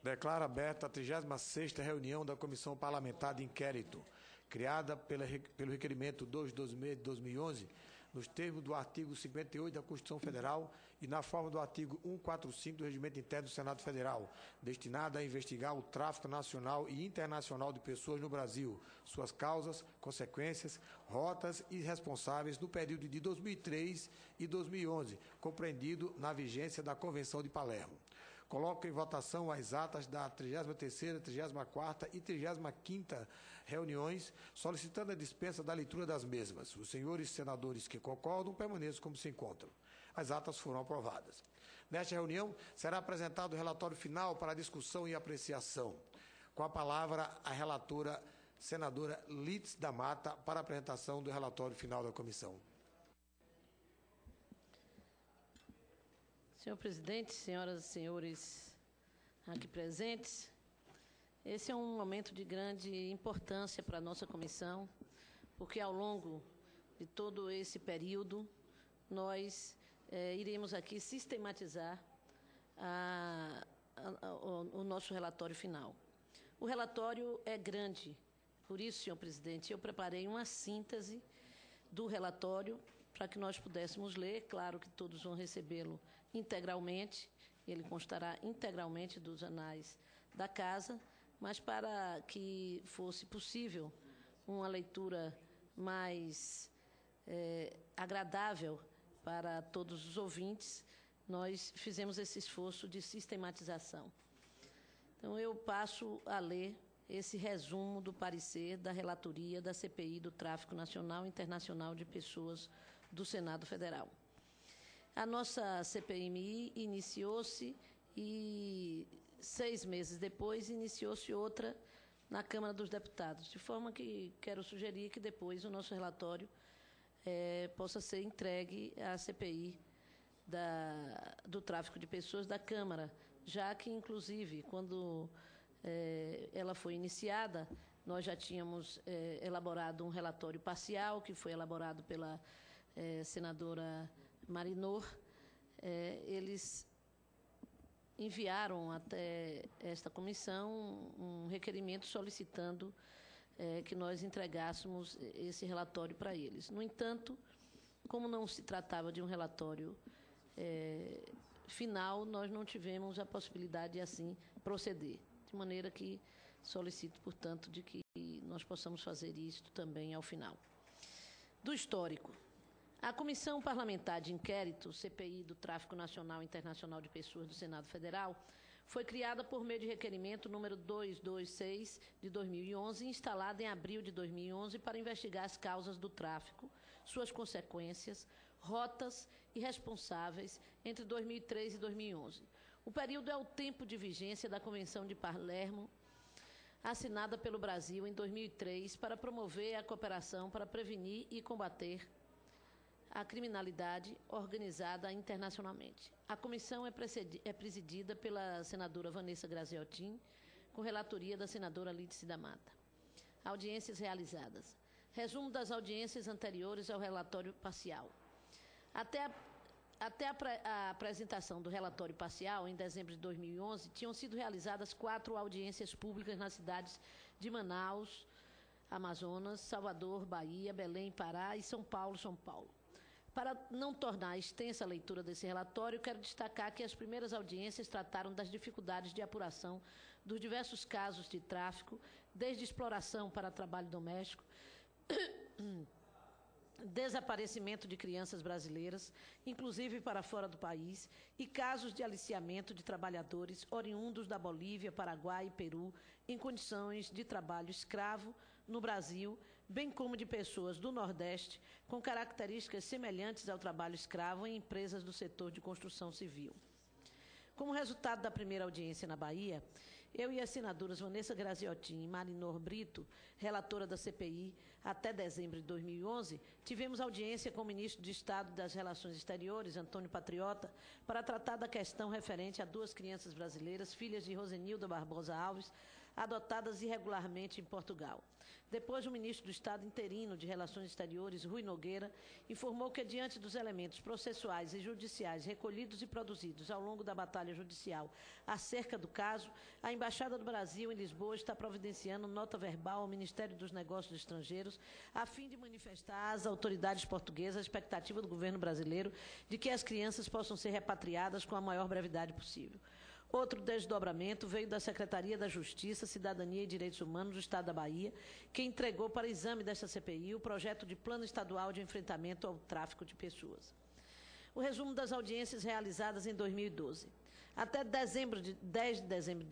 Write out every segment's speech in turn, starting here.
Declaro aberta a 36ª reunião da Comissão Parlamentar de Inquérito, criada pelo requerimento 226 de 2011, nos termos do artigo 58 da Constituição Federal e na forma do artigo 145 do Regimento Interno do Senado Federal, destinada a investigar o tráfico nacional e internacional de pessoas no Brasil, suas causas, consequências, rotas e responsáveis no período de 2003 e 2011, compreendido na vigência da Convenção de Palermo. Coloco em votação as atas da 33ª, 34ª e 35ª reuniões, solicitando a dispensa da leitura das mesmas. Os senhores senadores que concordam permaneçam como se encontram. As atas foram aprovadas. Nesta reunião, será apresentado o relatório final para discussão e apreciação. Com a palavra, a relatora senadora Lídice da Mata para a apresentação do relatório final da comissão. Senhor presidente, senhoras e senhores aqui presentes, esse é um momento de grande importância para a nossa comissão, porque ao longo de todo esse período, nós iremos aqui sistematizar o nosso relatório final. O relatório é grande, por isso, senhor presidente, eu preparei uma síntese do relatório para que nós pudéssemos ler. Claro que todos vão recebê-lo integralmente, ele constará integralmente dos anais da Casa, mas para que fosse possível uma leitura mais agradável para todos os ouvintes, nós fizemos esse esforço de sistematização. Então, eu passo a ler esse resumo do parecer da relatoria da CPI do Tráfico Nacional e Internacional de Pessoas do Senado Federal. A nossa CPMI iniciou-se e 6 meses depois iniciou-se outra na Câmara dos Deputados, de forma que quero sugerir que depois o nosso relatório possa ser entregue à CPI do tráfico de pessoas da Câmara, já que, inclusive, quando ela foi iniciada, nós já tínhamos elaborado um relatório parcial, que foi elaborado pela senadora Marinor. Eles enviaram até esta comissão um requerimento solicitando que nós entregássemos esse relatório para eles. No entanto, como não se tratava de um relatório final, nós não tivemos a possibilidade de assim proceder, de maneira que solicito, portanto, de que nós possamos fazer isto também ao final. Do histórico. A Comissão Parlamentar de Inquérito, CPI do Tráfico Nacional e Internacional de Pessoas do Senado Federal, foi criada por meio de requerimento número 226 de 2011, instalada em abril de 2011 para investigar as causas do tráfico, suas consequências, rotas e responsáveis entre 2003 e 2011. O período é o tempo de vigência da Convenção de Palermo, assinada pelo Brasil em 2003 para promover a cooperação para prevenir e combater a criminalidade organizada internacionalmente. A comissão é presidida pela senadora Vanessa Graziotin, com relatoria da senadora Lídice da Mata. Audiências realizadas. Resumo das audiências anteriores ao relatório parcial. Até a apresentação do relatório parcial, em dezembro de 2011, tinham sido realizadas 4 audiências públicas nas cidades de Manaus, Amazonas, Salvador, Bahia, Belém, Pará e São Paulo, São Paulo. Para não tornar extensa a leitura desse relatório, quero destacar que as primeiras audiências trataram das dificuldades de apuração dos diversos casos de tráfico, desde exploração para trabalho doméstico, desaparecimento de crianças brasileiras, inclusive para fora do país, e casos de aliciamento de trabalhadores oriundos da Bolívia, Paraguai e Peru, em condições de trabalho escravo no Brasil, bem como de pessoas do Nordeste com características semelhantes ao trabalho escravo em empresas do setor de construção civil. Como resultado da primeira audiência na Bahia, eu e as senadoras Vanessa Graziotin e Marinor Brito, relatora da CPI, até dezembro de 2011, tivemos audiência com o ministro de Estado das Relações Exteriores, Antônio Patriota, para tratar da questão referente a 2 crianças brasileiras, filhas de Rosenilda Barbosa Alves, adotadas irregularmente em Portugal. Depois, o ministro do Estado interino de Relações Exteriores, Rui Nogueira, informou que, diante dos elementos processuais e judiciais recolhidos e produzidos ao longo da batalha judicial acerca do caso, a Embaixada do Brasil em Lisboa está providenciando nota verbal ao Ministério dos Negócios Estrangeiros a fim de manifestar às autoridades portuguesas a expectativa do governo brasileiro de que as crianças possam ser repatriadas com a maior brevidade possível. Outro desdobramento veio da Secretaria da Justiça, Cidadania e Direitos Humanos do Estado da Bahia, que entregou para exame desta CPI o projeto de Plano Estadual de Enfrentamento ao Tráfico de Pessoas. O resumo das audiências realizadas em 2012. Até 10 de dezembro de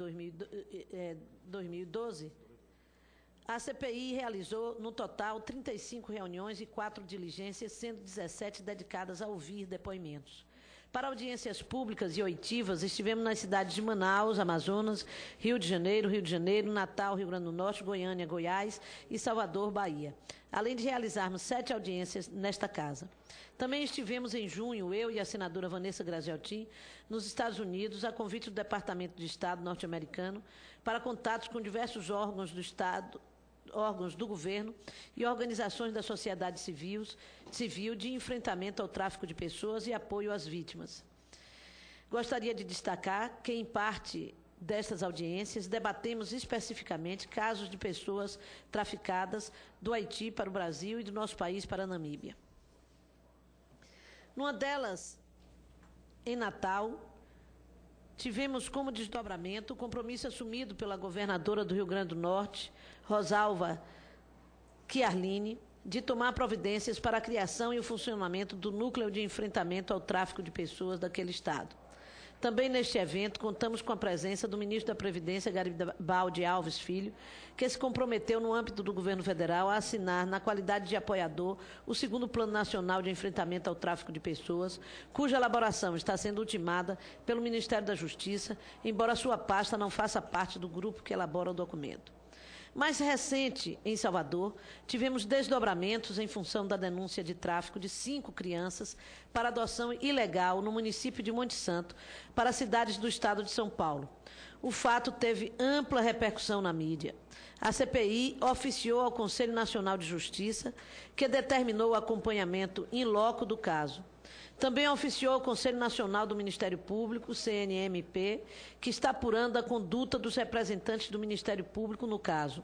2012, a CPI realizou, no total, 35 reuniões e 4 diligências, sendo 17 dedicadas a ouvir depoimentos. Para audiências públicas e oitivas, estivemos nas cidades de Manaus, Amazonas, Rio de Janeiro, Natal, Rio Grande do Norte, Goiânia, Goiás e Salvador, Bahia, além de realizarmos 7 audiências nesta casa. Também estivemos em junho, eu e a senadora Vanessa Graziotin, nos Estados Unidos, a convite do Departamento de Estado norte-americano, para contatos com diversos órgãos do Estado, órgãos do governo e organizações da sociedade civil de enfrentamento ao tráfico de pessoas e apoio às vítimas. Gostaria de destacar que, em parte destas audiências, debatemos especificamente casos de pessoas traficadas do Haiti para o Brasil e do nosso país para a Namíbia. Numa delas, em Natal, tivemos como desdobramento o compromisso assumido pela governadora do Rio Grande do Norte, Rosalva Chiarline, de tomar providências para a criação e o funcionamento do Núcleo de Enfrentamento ao Tráfico de Pessoas daquele Estado. Também neste evento, contamos com a presença do ministro da Previdência, Garibaldi Alves Filho, que se comprometeu, no âmbito do governo federal, a assinar, na qualidade de apoiador, o segundo Plano Nacional de Enfrentamento ao Tráfico de Pessoas, cuja elaboração está sendo ultimada pelo Ministério da Justiça, embora sua pasta não faça parte do grupo que elabora o documento. Mais recente, em Salvador, tivemos desdobramentos em função da denúncia de tráfico de 5 crianças para adoção ilegal no município de Monte Santo, para cidades do estado de São Paulo. O fato teve ampla repercussão na mídia. A CPI oficiou ao Conselho Nacional de Justiça, que determinou o acompanhamento in loco do caso. Também oficiou ao Conselho Nacional do Ministério Público, CNMP, que está apurando a conduta dos representantes do Ministério Público no caso.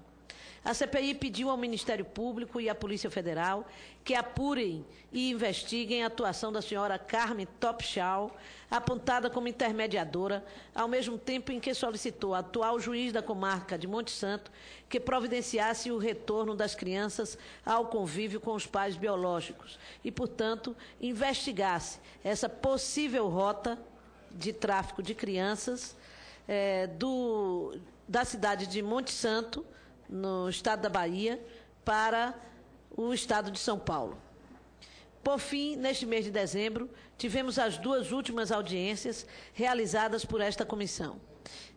A CPI pediu ao Ministério Público e à Polícia Federal que apurem e investiguem a atuação da senhora Carmen Topschau, apontada como intermediadora, ao mesmo tempo em que solicitou ao atual juiz da comarca de Monte Santo que providenciasse o retorno das crianças ao convívio com os pais biológicos e, portanto, investigasse essa possível rota de tráfico de crianças da cidade de Monte Santo, no estado da Bahia, para o estado de São Paulo. Por fim, neste mês de dezembro, tivemos as 2 últimas audiências realizadas por esta comissão.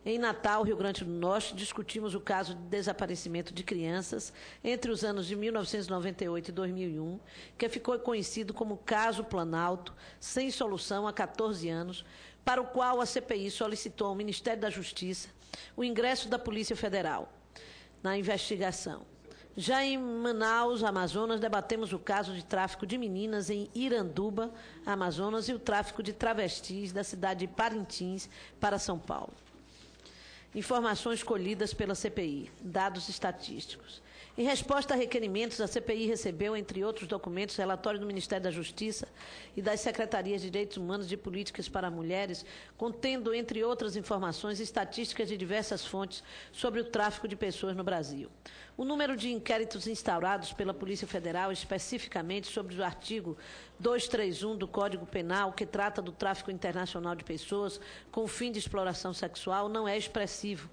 Em Natal, Rio Grande do Norte, discutimos o caso de desaparecimento de crianças entre os anos de 1998 e 2001, que ficou conhecido como Caso Planalto, sem solução há 14 anos, para o qual a CPI solicitou ao Ministério da Justiça o ingresso da Polícia Federal na investigação. Já em Manaus, Amazonas, debatemos o caso de tráfico de meninas em Iranduba, Amazonas, e o tráfico de travestis da cidade de Parintins para São Paulo. Informações colhidas pela CPI, dados estatísticos. Em resposta a requerimentos, a CPI recebeu, entre outros documentos, relatório do Ministério da Justiça e das Secretarias de Direitos Humanos e de Políticas para Mulheres, contendo, entre outras informações, estatísticas de diversas fontes sobre o tráfico de pessoas no Brasil. O número de inquéritos instaurados pela Polícia Federal, especificamente sobre o artigo 231 do Código Penal, que trata do tráfico internacional de pessoas com o fim de exploração sexual, não é expressivo.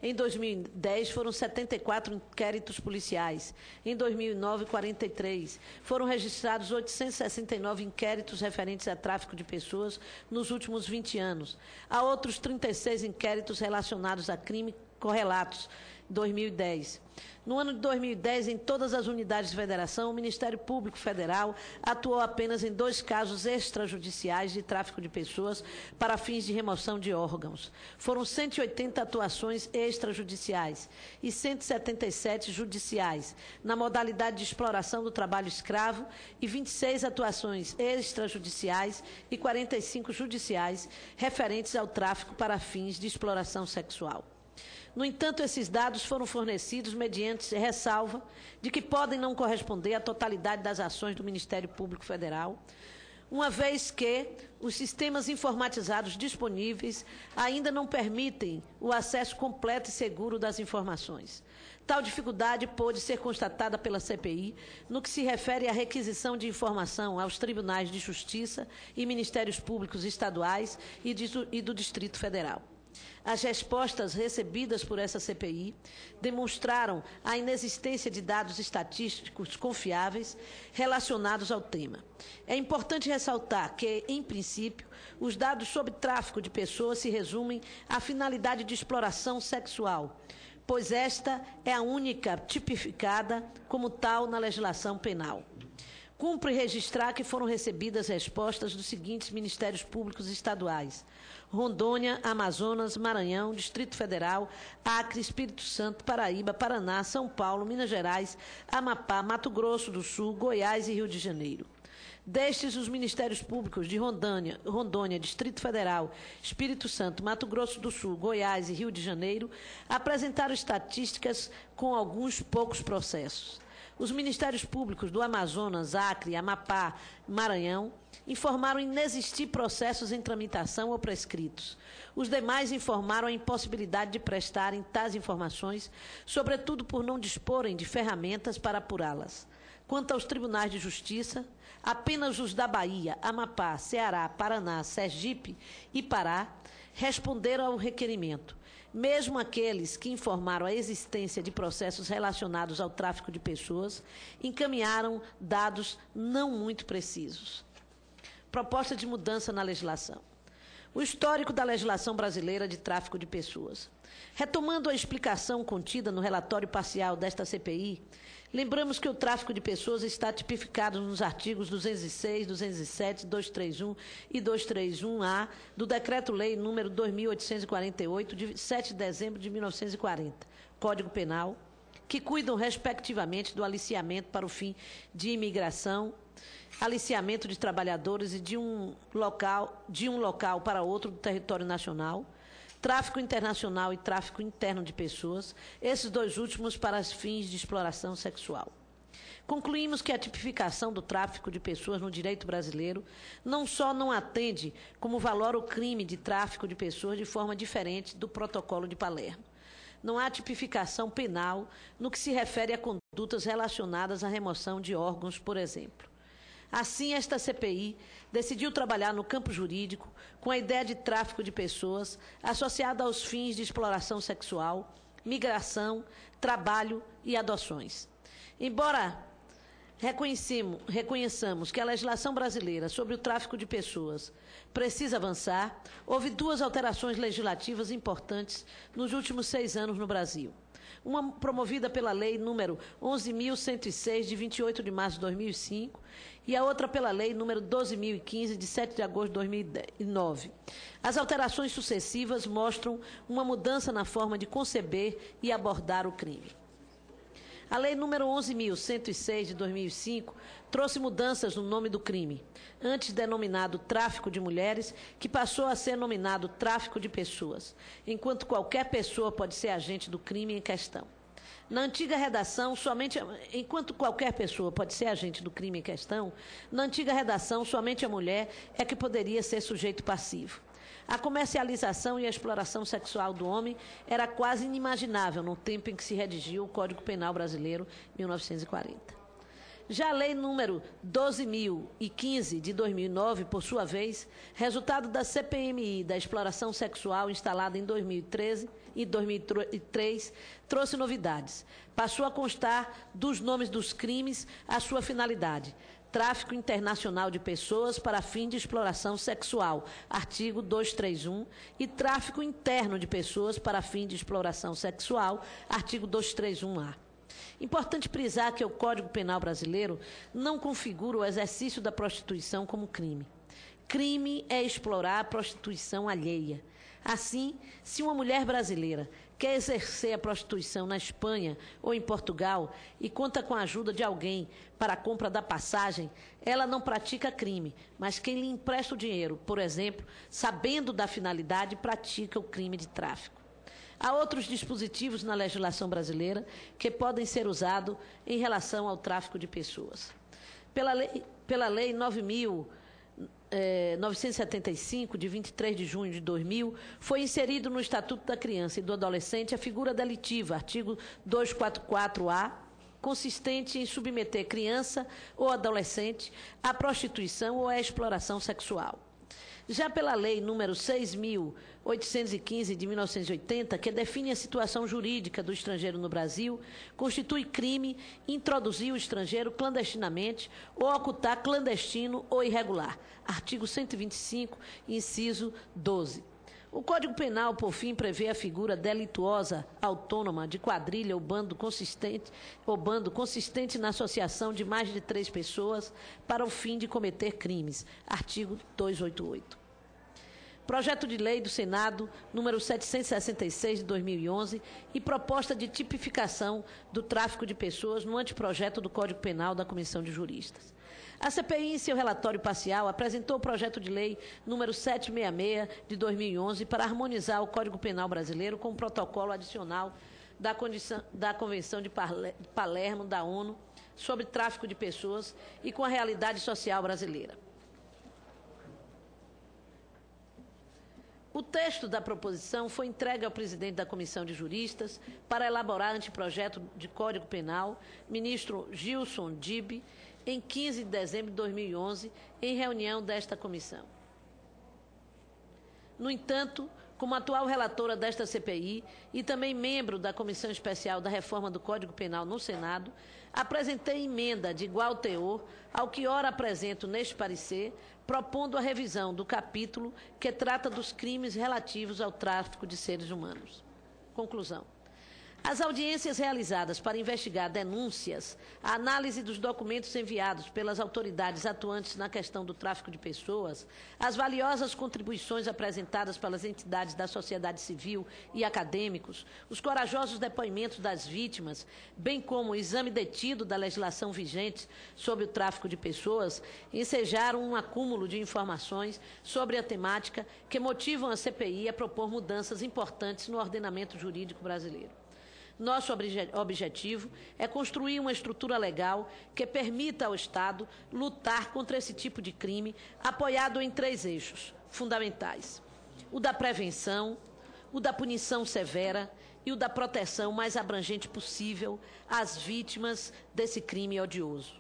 Em 2010, foram 74 inquéritos policiais. Em 2009, 43. Foram registrados 869 inquéritos referentes a tráfico de pessoas nos últimos 20 anos. Há outros 36 inquéritos relacionados a crime correlatos, 2010. No ano de 2010, em todas as unidades de federação, o Ministério Público Federal atuou apenas em 2 casos extrajudiciais de tráfico de pessoas para fins de remoção de órgãos. Foram 180 atuações extrajudiciais e 177 judiciais, na modalidade de exploração do trabalho escravo, e 26 atuações extrajudiciais e 45 judiciais referentes ao tráfico para fins de exploração sexual. No entanto, esses dados foram fornecidos mediante ressalva de que podem não corresponder à totalidade das ações do Ministério Público Federal, uma vez que os sistemas informatizados disponíveis ainda não permitem o acesso completo e seguro das informações. Tal dificuldade pôde ser constatada pela CPI no que se refere à requisição de informação aos tribunais de justiça e ministérios públicos estaduais e do Distrito Federal. As respostas recebidas por essa CPI demonstraram a inexistência de dados estatísticos confiáveis relacionados ao tema. É importante ressaltar que, em princípio, os dados sobre tráfico de pessoas se resumem à finalidade de exploração sexual, pois esta é a única tipificada como tal na legislação penal. Cumpre registrar que foram recebidas respostas dos seguintes Ministérios Públicos Estaduais: Rondônia, Amazonas, Maranhão, Distrito Federal, Acre, Espírito Santo, Paraíba, Paraná, São Paulo, Minas Gerais, Amapá, Mato Grosso do Sul, Goiás e Rio de Janeiro. Destes, os Ministérios Públicos de Rondônia, Distrito Federal, Espírito Santo, Mato Grosso do Sul, Goiás e Rio de Janeiro apresentaram estatísticas com alguns poucos processos. Os Ministérios Públicos do Amazonas, Acre, Amapá, Maranhão informaram inexistir processos em tramitação ou prescritos. Os demais informaram a impossibilidade de prestarem tais informações, sobretudo por não disporem de ferramentas para apurá-las. Quanto aos tribunais de justiça, apenas os da Bahia, Amapá, Ceará, Paraná, Sergipe e Pará responderam ao requerimento. Mesmo aqueles que informaram a existência de processos relacionados ao tráfico de pessoas encaminharam dados não muito precisos. Proposta de mudança na legislação. O histórico da legislação brasileira de tráfico de pessoas. Retomando a explicação contida no relatório parcial desta CPI, lembramos que o tráfico de pessoas está tipificado nos artigos 206, 207, 231 e 231-A do Decreto-Lei nº 2.848, de 7 de dezembro de 1940, Código Penal, que cuidam, respectivamente, do aliciamento para o fim de imigração, aliciamento de trabalhadores e de um local para outro do território nacional, tráfico internacional e tráfico interno de pessoas, esses 2 últimos para fins de exploração sexual. Concluímos que a tipificação do tráfico de pessoas no direito brasileiro não só não atende, como valora o crime de tráfico de pessoas de forma diferente do Protocolo de Palermo. Não há tipificação penal no que se refere a condutas relacionadas à remoção de órgãos, por exemplo. Assim, esta CPI decidiu trabalhar no campo jurídico com a ideia de tráfico de pessoas associada aos fins de exploração sexual, migração, trabalho e adoções. Embora reconheçamos que a legislação brasileira sobre o tráfico de pessoas precisa avançar, houve 2 alterações legislativas importantes nos últimos 6 anos no Brasil. Uma promovida pela Lei nº 11.106, de 28 de março de 2005, e a outra pela Lei nº 12.015, de 7 de agosto de 2009. As alterações sucessivas mostram uma mudança na forma de conceber e abordar o crime. A Lei nº 11.106, de 2005, trouxe mudanças no nome do crime, antes denominado tráfico de mulheres, que passou a ser nominado tráfico de pessoas, enquanto qualquer pessoa pode ser agente do crime em questão. Na antiga redação, somente a mulher é que poderia ser sujeito passivo. A comercialização e a exploração sexual do homem era quase inimaginável no tempo em que se redigiu o Código Penal Brasileiro, 1940. Já a Lei nº 12.015, de 2009, por sua vez, resultado da CPMI da exploração sexual instalada em 2013 e 2003, trouxe novidades. Passou a constar dos nomes dos crimes a sua finalidade. tráfico internacional de pessoas para fim de exploração sexual, artigo 231, e tráfico interno de pessoas para fim de exploração sexual, artigo 231-A. Importante frisar que o Código Penal brasileiro não configura o exercício da prostituição como crime. Crime é explorar a prostituição alheia. Assim, se uma mulher brasileira quer exercer a prostituição na Espanha ou em Portugal e conta com a ajuda de alguém para a compra da passagem, ela não pratica crime, mas quem lhe empresta o dinheiro, por exemplo, sabendo da finalidade, pratica o crime de tráfico. Há outros dispositivos na legislação brasileira que podem ser usados em relação ao tráfico de pessoas. Pela Lei 9.975, de 23 de junho de 2000, foi inserido no Estatuto da Criança e do Adolescente a figura delitiva, artigo 244-A, consistente em submeter criança ou adolescente à prostituição ou à exploração sexual. Já pela Lei número 6.815, de 1980, que define a situação jurídica do estrangeiro no Brasil, constitui crime introduzir o estrangeiro clandestinamente ou ocultar clandestino ou irregular. Artigo 125, inciso 12. O Código Penal, por fim, prevê a figura delituosa autônoma de quadrilha ou bando consistente na associação de mais de 3 pessoas para o fim de cometer crimes. Artigo 288. Projeto de Lei do Senado, número 766, de 2011, e proposta de tipificação do tráfico de pessoas no anteprojeto do Código Penal da Comissão de Juristas. A CPI, em seu relatório parcial, apresentou o projeto de lei número 766, de 2011, para harmonizar o Código Penal brasileiro com o protocolo adicional da Convenção de Palermo, da ONU, sobre tráfico de pessoas e com a realidade social brasileira. O texto da proposição foi entregue ao presidente da Comissão de Juristas para elaborar anteprojeto de Código Penal, ministro Gilson Dib, em 15 de dezembro de 2011, em reunião desta comissão. No entanto, como atual relatora desta CPI e também membro da Comissão Especial da Reforma do Código Penal no Senado, apresentei emenda de igual teor ao que ora apresento neste parecer, propondo a revisão do capítulo que trata dos crimes relativos ao tráfico de seres humanos. Conclusão. As audiências realizadas para investigar denúncias, a análise dos documentos enviados pelas autoridades atuantes na questão do tráfico de pessoas, as valiosas contribuições apresentadas pelas entidades da sociedade civil e acadêmicos, os corajosos depoimentos das vítimas, bem como o exame detido da legislação vigente sobre o tráfico de pessoas, ensejaram um acúmulo de informações sobre a temática que motivam a CPI a propor mudanças importantes no ordenamento jurídico brasileiro. Nosso objetivo é construir uma estrutura legal que permita ao Estado lutar contra esse tipo de crime, apoiado em 3 eixos fundamentais: o da prevenção, o da punição severa e o da proteção mais abrangente possível às vítimas desse crime odioso.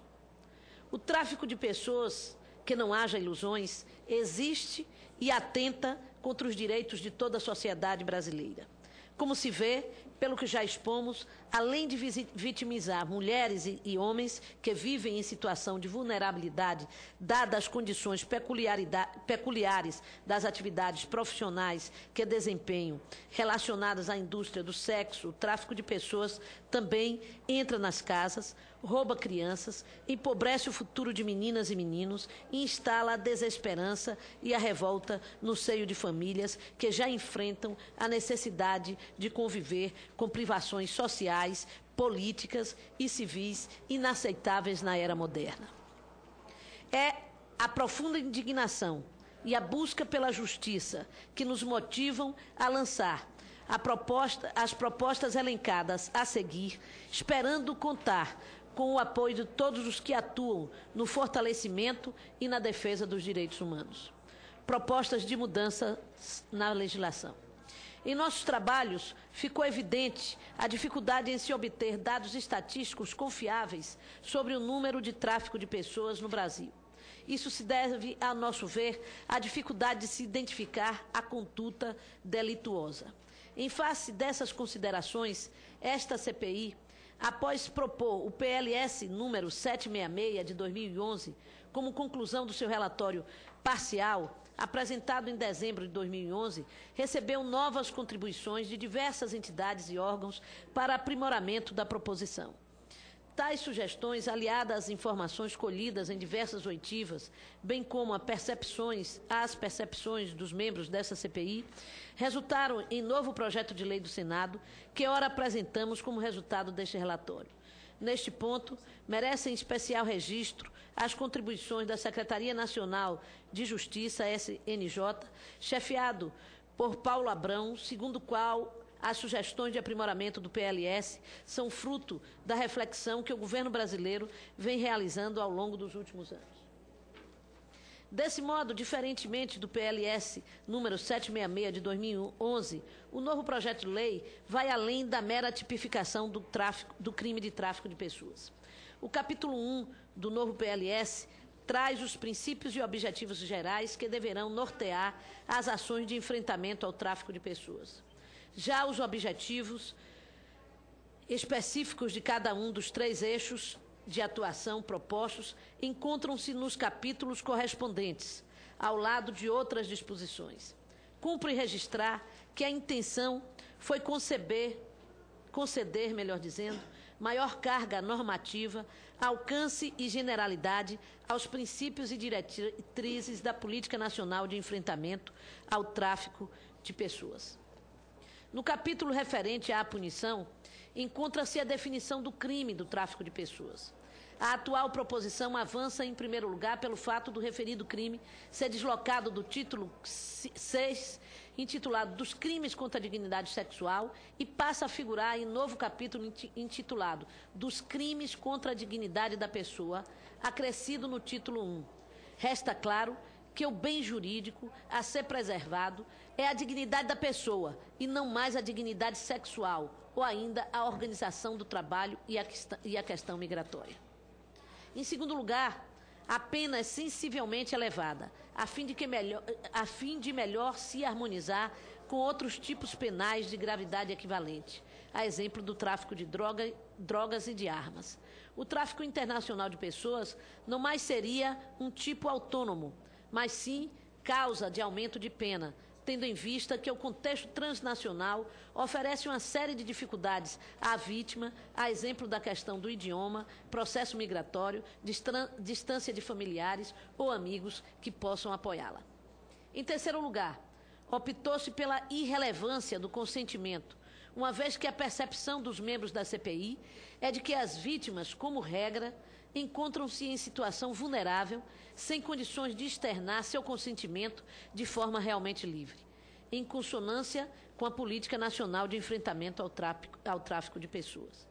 O tráfico de pessoas, que não haja ilusões, existe e atenta contra os direitos de toda a sociedade brasileira. Como se vê, pelo que já expomos, além de vitimizar mulheres e homens que vivem em situação de vulnerabilidade, dadas as condições peculiares das atividades profissionais que desempenham, relacionadas à indústria do sexo, o tráfico de pessoas também entra nas casas, rouba crianças, empobrece o futuro de meninas e meninos e instala a desesperança e a revolta no seio de famílias que já enfrentam a necessidade de conviver com privações sociais, políticas e civis inaceitáveis na era moderna. É a profunda indignação e a busca pela justiça que nos motivam a lançar as propostas elencadas a seguir, esperando contar com o apoio de todos os que atuam no fortalecimento e na defesa dos direitos humanos. Propostas de mudança na legislação. Em nossos trabalhos, ficou evidente a dificuldade em se obter dados estatísticos confiáveis sobre o número de tráfico de pessoas no Brasil. Isso se deve, a nosso ver, à dificuldade de se identificar a conduta delituosa. Em face dessas considerações, esta CPI após propor o PLS número 766 de 2011, como conclusão do seu relatório parcial, apresentado em dezembro de 2011, recebeu novas contribuições de diversas entidades e órgãos para aprimoramento da proposição. Tais sugestões, aliadas às informações colhidas em diversas oitivas, bem como às percepções dos membros dessa CPI, resultaram em novo projeto de lei do Senado, que ora apresentamos como resultado deste relatório. Neste ponto, merecem especial registro as contribuições da Secretaria Nacional de Justiça, SNJ, chefiado por Paulo Abrão, segundo o qual as sugestões de aprimoramento do PLS são fruto da reflexão que o governo brasileiro vem realizando ao longo dos últimos anos. Desse modo, diferentemente do PLS número 766 de 2011, o novo projeto de lei vai além da mera tipificação do crime de tráfico de pessoas. O capítulo 1 do novo PLS traz os princípios e objetivos gerais que deverão nortear as ações de enfrentamento ao tráfico de pessoas. Já os objetivos específicos de cada um dos 3 eixos de atuação propostos encontram-se nos capítulos correspondentes, ao lado de outras disposições. Cumpre registrar que a intenção foi conceder, maior carga normativa, alcance e generalidade aos princípios e diretrizes da Política Nacional de Enfrentamento ao Tráfico de Pessoas. No capítulo referente à punição, encontra-se a definição do crime do tráfico de pessoas. A atual proposição avança, em primeiro lugar, pelo fato do referido crime ser deslocado do título 6, intitulado Dos Crimes contra a Dignidade Sexual, e passa a figurar em novo capítulo intitulado Dos Crimes contra a Dignidade da Pessoa, acrescido no título 1. Resta claro que o bem jurídico a ser preservado é a dignidade da pessoa e não mais a dignidade sexual ou ainda a organização do trabalho e a questão migratória. Em segundo lugar, a pena é sensivelmente elevada, a fim de melhor se harmonizar com outros tipos penais de gravidade equivalente, a exemplo do tráfico de drogas e de armas. O tráfico internacional de pessoas não mais seria um tipo autônomo, mas sim causa de aumento de pena, tendo em vista que o contexto transnacional oferece uma série de dificuldades à vítima, a exemplo da questão do idioma, processo migratório, distância de familiares ou amigos que possam apoiá-la. Em terceiro lugar, optou-se pela irrelevância do consentimento, uma vez que a percepção dos membros da CPI é de que as vítimas, como regra, encontram-se em situação vulnerável, sem condições de externar seu consentimento de forma realmente livre, em consonância com a Política Nacional de Enfrentamento ao Tráfico de Pessoas.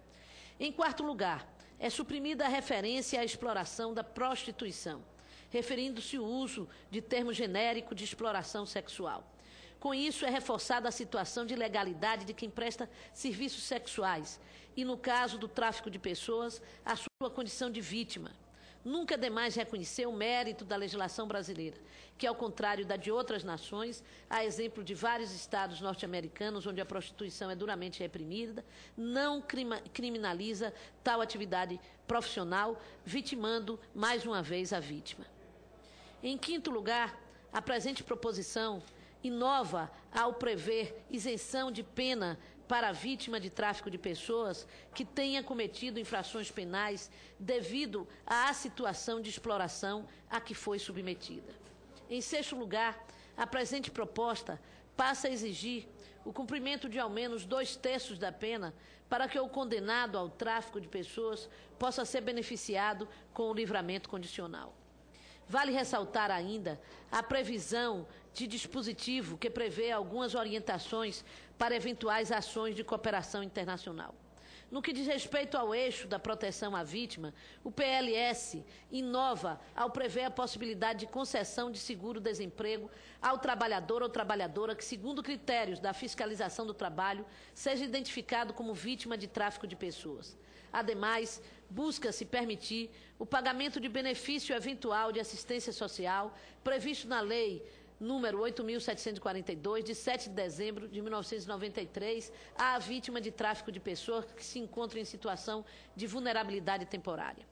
Em quarto lugar, é suprimida a referência à exploração da prostituição, referindo-se o uso de termo genérico de exploração sexual. Com isso, é reforçada a situação de legalidade de quem presta serviços sexuais e, no caso do tráfico de pessoas, a sua condição de vítima. Nunca é demais reconhecer o mérito da legislação brasileira, que, ao contrário da de outras nações, a exemplo de vários estados norte-americanos onde a prostituição é duramente reprimida, não criminaliza tal atividade profissional, vitimando mais uma vez a vítima. Em quinto lugar, a presente proposição inova ao prever isenção de pena para a vítima de tráfico de pessoas que tenha cometido infrações penais devido à situação de exploração a que foi submetida. Em sexto lugar, a presente proposta passa a exigir o cumprimento de ao menos 2/3 da pena para que o condenado ao tráfico de pessoas possa ser beneficiado com o livramento condicional. Vale ressaltar ainda a previsão de dispositivo que prevê algumas orientações para eventuais ações de cooperação internacional. No que diz respeito ao eixo da proteção à vítima, o PLS inova ao prever a possibilidade de concessão de seguro-desemprego ao trabalhador ou trabalhadora que, segundo critérios da fiscalização do trabalho, seja identificado como vítima de tráfico de pessoas. Ademais, busca-se permitir o pagamento de benefício eventual de assistência social previsto na Lei número 8.742, de 7 de dezembro de 1993, à vítima de tráfico de pessoas que se encontram em situação de vulnerabilidade temporária.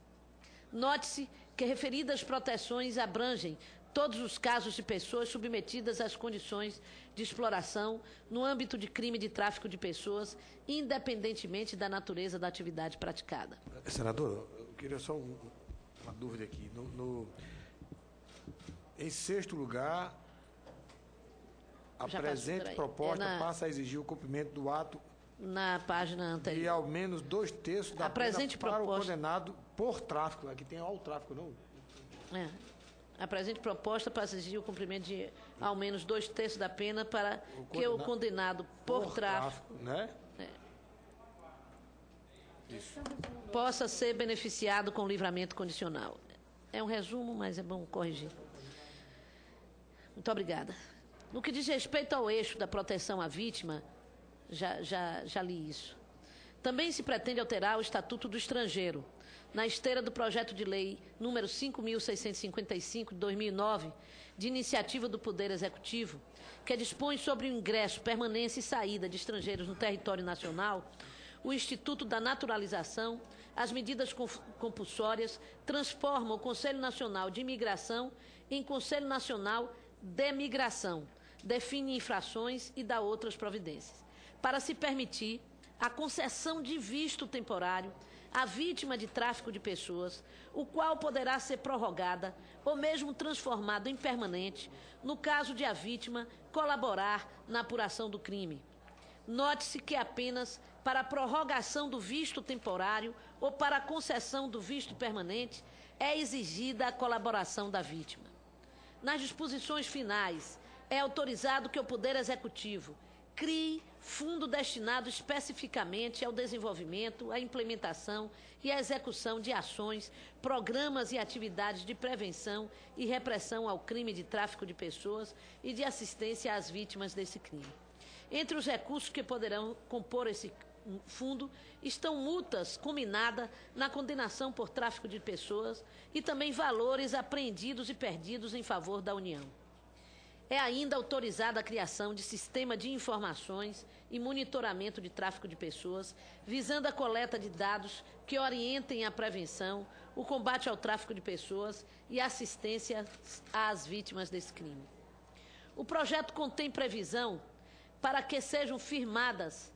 Note-se que referidas proteções abrangem todos os casos de pessoas submetidas às condições de exploração no âmbito de crime de tráfico de pessoas, independentemente da natureza da atividade praticada. Senador, eu queria só uma dúvida aqui. Em sexto lugar, a presente proposta passa a exigir o cumprimento do ato na página anterior. E ao menos 2/3 da pena para o condenado por tráfico. Aqui tem ao tráfico, não? A presente proposta passa a exigir o cumprimento de ao menos 2/3 da pena para que o condenado por tráfico, né? Possa ser beneficiado com livramento condicional. É um resumo, mas é bom corrigir. Muito obrigada. No que diz respeito ao eixo da proteção à vítima, já li isso. Também se pretende alterar o Estatuto do Estrangeiro, na esteira do projeto de lei número 5.655, de 2009, de iniciativa do Poder Executivo, que dispõe sobre o ingresso, permanência e saída de estrangeiros no território nacional, o Instituto da Naturalização, as medidas compulsórias, transformam o Conselho Nacional de Imigração em Conselho Nacional de Migração, define infrações e dá outras providências, para se permitir a concessão de visto temporário à vítima de tráfico de pessoas, o qual poderá ser prorrogada ou mesmo transformado em permanente, no caso de a vítima colaborar na apuração do crime. Note-se que apenas para a prorrogação do visto temporário ou para a concessão do visto permanente é exigida a colaboração da vítima. Nas disposições finais, é autorizado que o Poder Executivo crie fundo destinado especificamente ao desenvolvimento, à implementação e à execução de ações, programas e atividades de prevenção e repressão ao crime de tráfico de pessoas e de assistência às vítimas desse crime. Entre os recursos que poderão compor esse fundo estão multas combinadas na condenação por tráfico de pessoas e também valores apreendidos e perdidos em favor da União. É ainda autorizada a criação de sistema de informações e monitoramento de tráfico de pessoas, visando a coleta de dados que orientem a prevenção, o combate ao tráfico de pessoas e assistência às vítimas desse crime. O projeto contém previsão para que sejam firmadas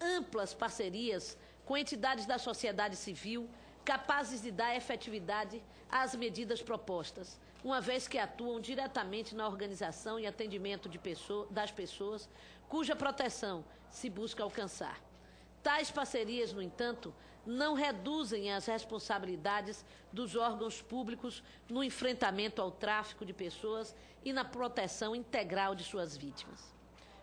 amplas parcerias com entidades da sociedade civil capazes de dar efetividade às medidas propostas, uma vez que atuam diretamente na organização e atendimento das pessoas cuja proteção se busca alcançar. Tais parcerias, no entanto, não reduzem as responsabilidades dos órgãos públicos no enfrentamento ao tráfico de pessoas e na proteção integral de suas vítimas.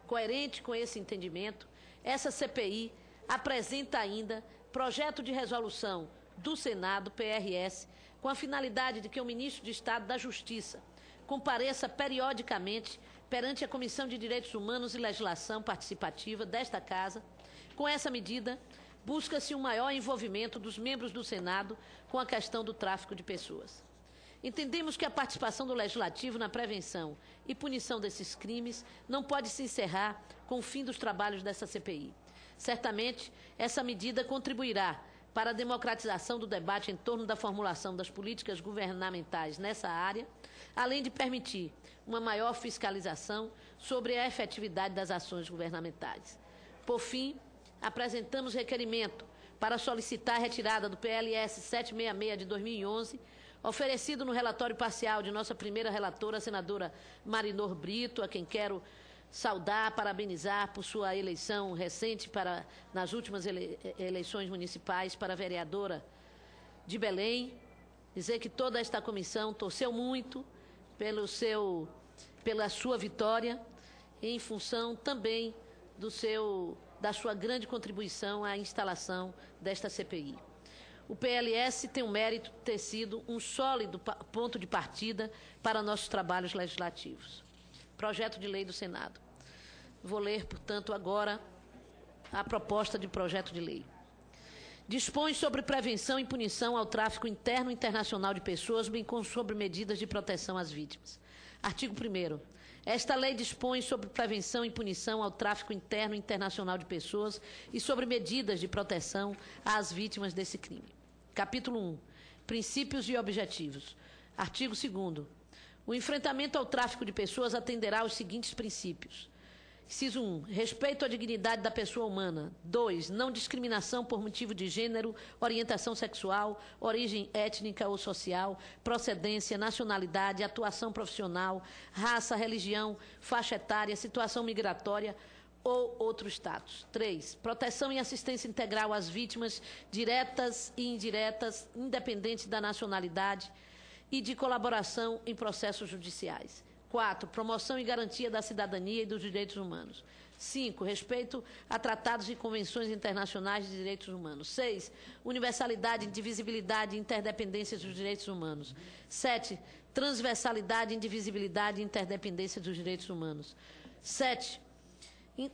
Coerente com esse entendimento, essa CPI apresenta ainda projeto de resolução do Senado, PRS, com a finalidade de que o ministro de Estado da Justiça compareça periodicamente perante a Comissão de Direitos Humanos e Legislação Participativa desta Casa. Com essa medida, busca-se um maior envolvimento dos membros do Senado com a questão do tráfico de pessoas. Entendemos que a participação do Legislativo na prevenção e punição desses crimes não pode se encerrar com o fim dos trabalhos dessa CPI. Certamente, essa medida contribuirá para a democratização do debate em torno da formulação das políticas governamentais nessa área, além de permitir uma maior fiscalização sobre a efetividade das ações governamentais. Por fim, apresentamos requerimento para solicitar a retirada do PLS 766 de 2011, oferecido no relatório parcial de nossa primeira relatora, a senadora Marinor Brito, a quem quero saudar, parabenizar por sua eleição recente nas últimas eleições municipais para vereadora de Belém. Dizer que toda esta comissão torceu muito pela sua vitória, em função também da sua grande contribuição à instalação desta CPI. O PLS tem o mérito de ter sido um sólido ponto de partida para nossos trabalhos legislativos. Projeto de lei do Senado. Vou ler, portanto, agora a proposta de projeto de lei. Dispõe sobre prevenção e punição ao tráfico interno e internacional de pessoas, bem como sobre medidas de proteção às vítimas. Artigo 1º. Esta lei dispõe sobre prevenção e punição ao tráfico interno e internacional de pessoas e sobre medidas de proteção às vítimas desse crime. Capítulo 1. Princípios e objetivos. Artigo 2º. O enfrentamento ao tráfico de pessoas atenderá aos seguintes princípios. Inciso 1. Respeito à dignidade da pessoa humana. 2. Não discriminação por motivo de gênero, orientação sexual, origem étnica ou social, procedência, nacionalidade, atuação profissional, raça, religião, faixa etária, situação migratória ou outro status. 3. Proteção e assistência integral às vítimas, diretas e indiretas, independente da nacionalidade, e de colaboração em processos judiciais. 4. Promoção e garantia da cidadania e dos direitos humanos. 5. Respeito a tratados e convenções internacionais de direitos humanos. 6. Universalidade, indivisibilidade e interdependência dos direitos humanos. 7. Transversalidade, indivisibilidade e interdependência dos direitos humanos. 7.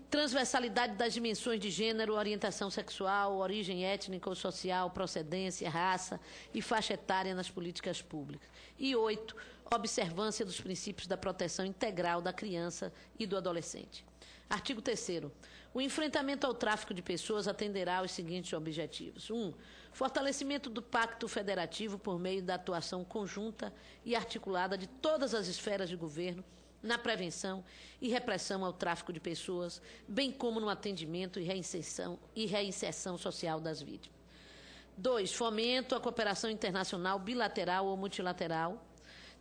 Transversalidade das dimensões de gênero, orientação sexual, origem étnica ou social, procedência, raça e faixa etária nas políticas públicas. E 8. Observância dos princípios da proteção integral da criança e do adolescente. Artigo 3º. O enfrentamento ao tráfico de pessoas atenderá aos seguintes objetivos. 1. Fortalecimento do Pacto Federativo por meio da atuação conjunta e articulada de todas as esferas de governo na prevenção e repressão ao tráfico de pessoas, bem como no atendimento e reinserção social das vítimas. 2. Fomento à cooperação internacional bilateral ou multilateral.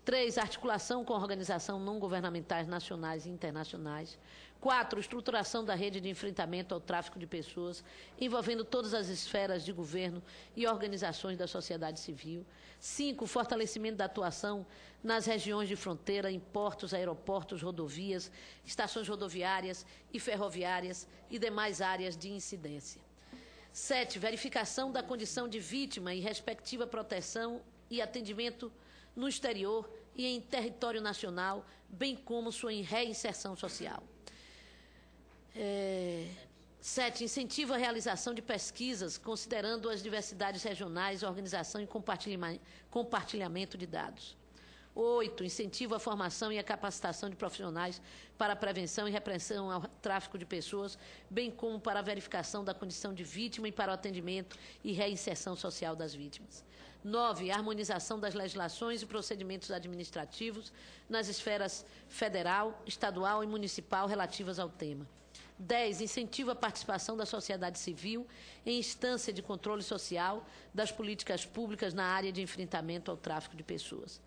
3. Articulação com organizações não governamentais nacionais e internacionais. 4. Estruturação da rede de enfrentamento ao tráfico de pessoas, envolvendo todas as esferas de governo e organizações da sociedade civil. 5. Fortalecimento da atuação nas regiões de fronteira, em portos, aeroportos, rodovias, estações rodoviárias e ferroviárias e demais áreas de incidência. 7. Verificação da condição de vítima e respectiva proteção e atendimento no exterior e em território nacional, bem como sua reinserção social. 7. Incentiva a realização de pesquisas, considerando as diversidades regionais, organização e compartilhamento de dados. 8. Incentiva a formação e a capacitação de profissionais para a prevenção e repressão ao tráfico de pessoas, bem como para a verificação da condição de vítima e para o atendimento e reinserção social das vítimas. 9. Harmonização das legislações e procedimentos administrativos nas esferas federal, estadual e municipal relativas ao tema. 10. Incentiva a participação da sociedade civil em instância de controle social das políticas públicas na área de enfrentamento ao tráfico de pessoas.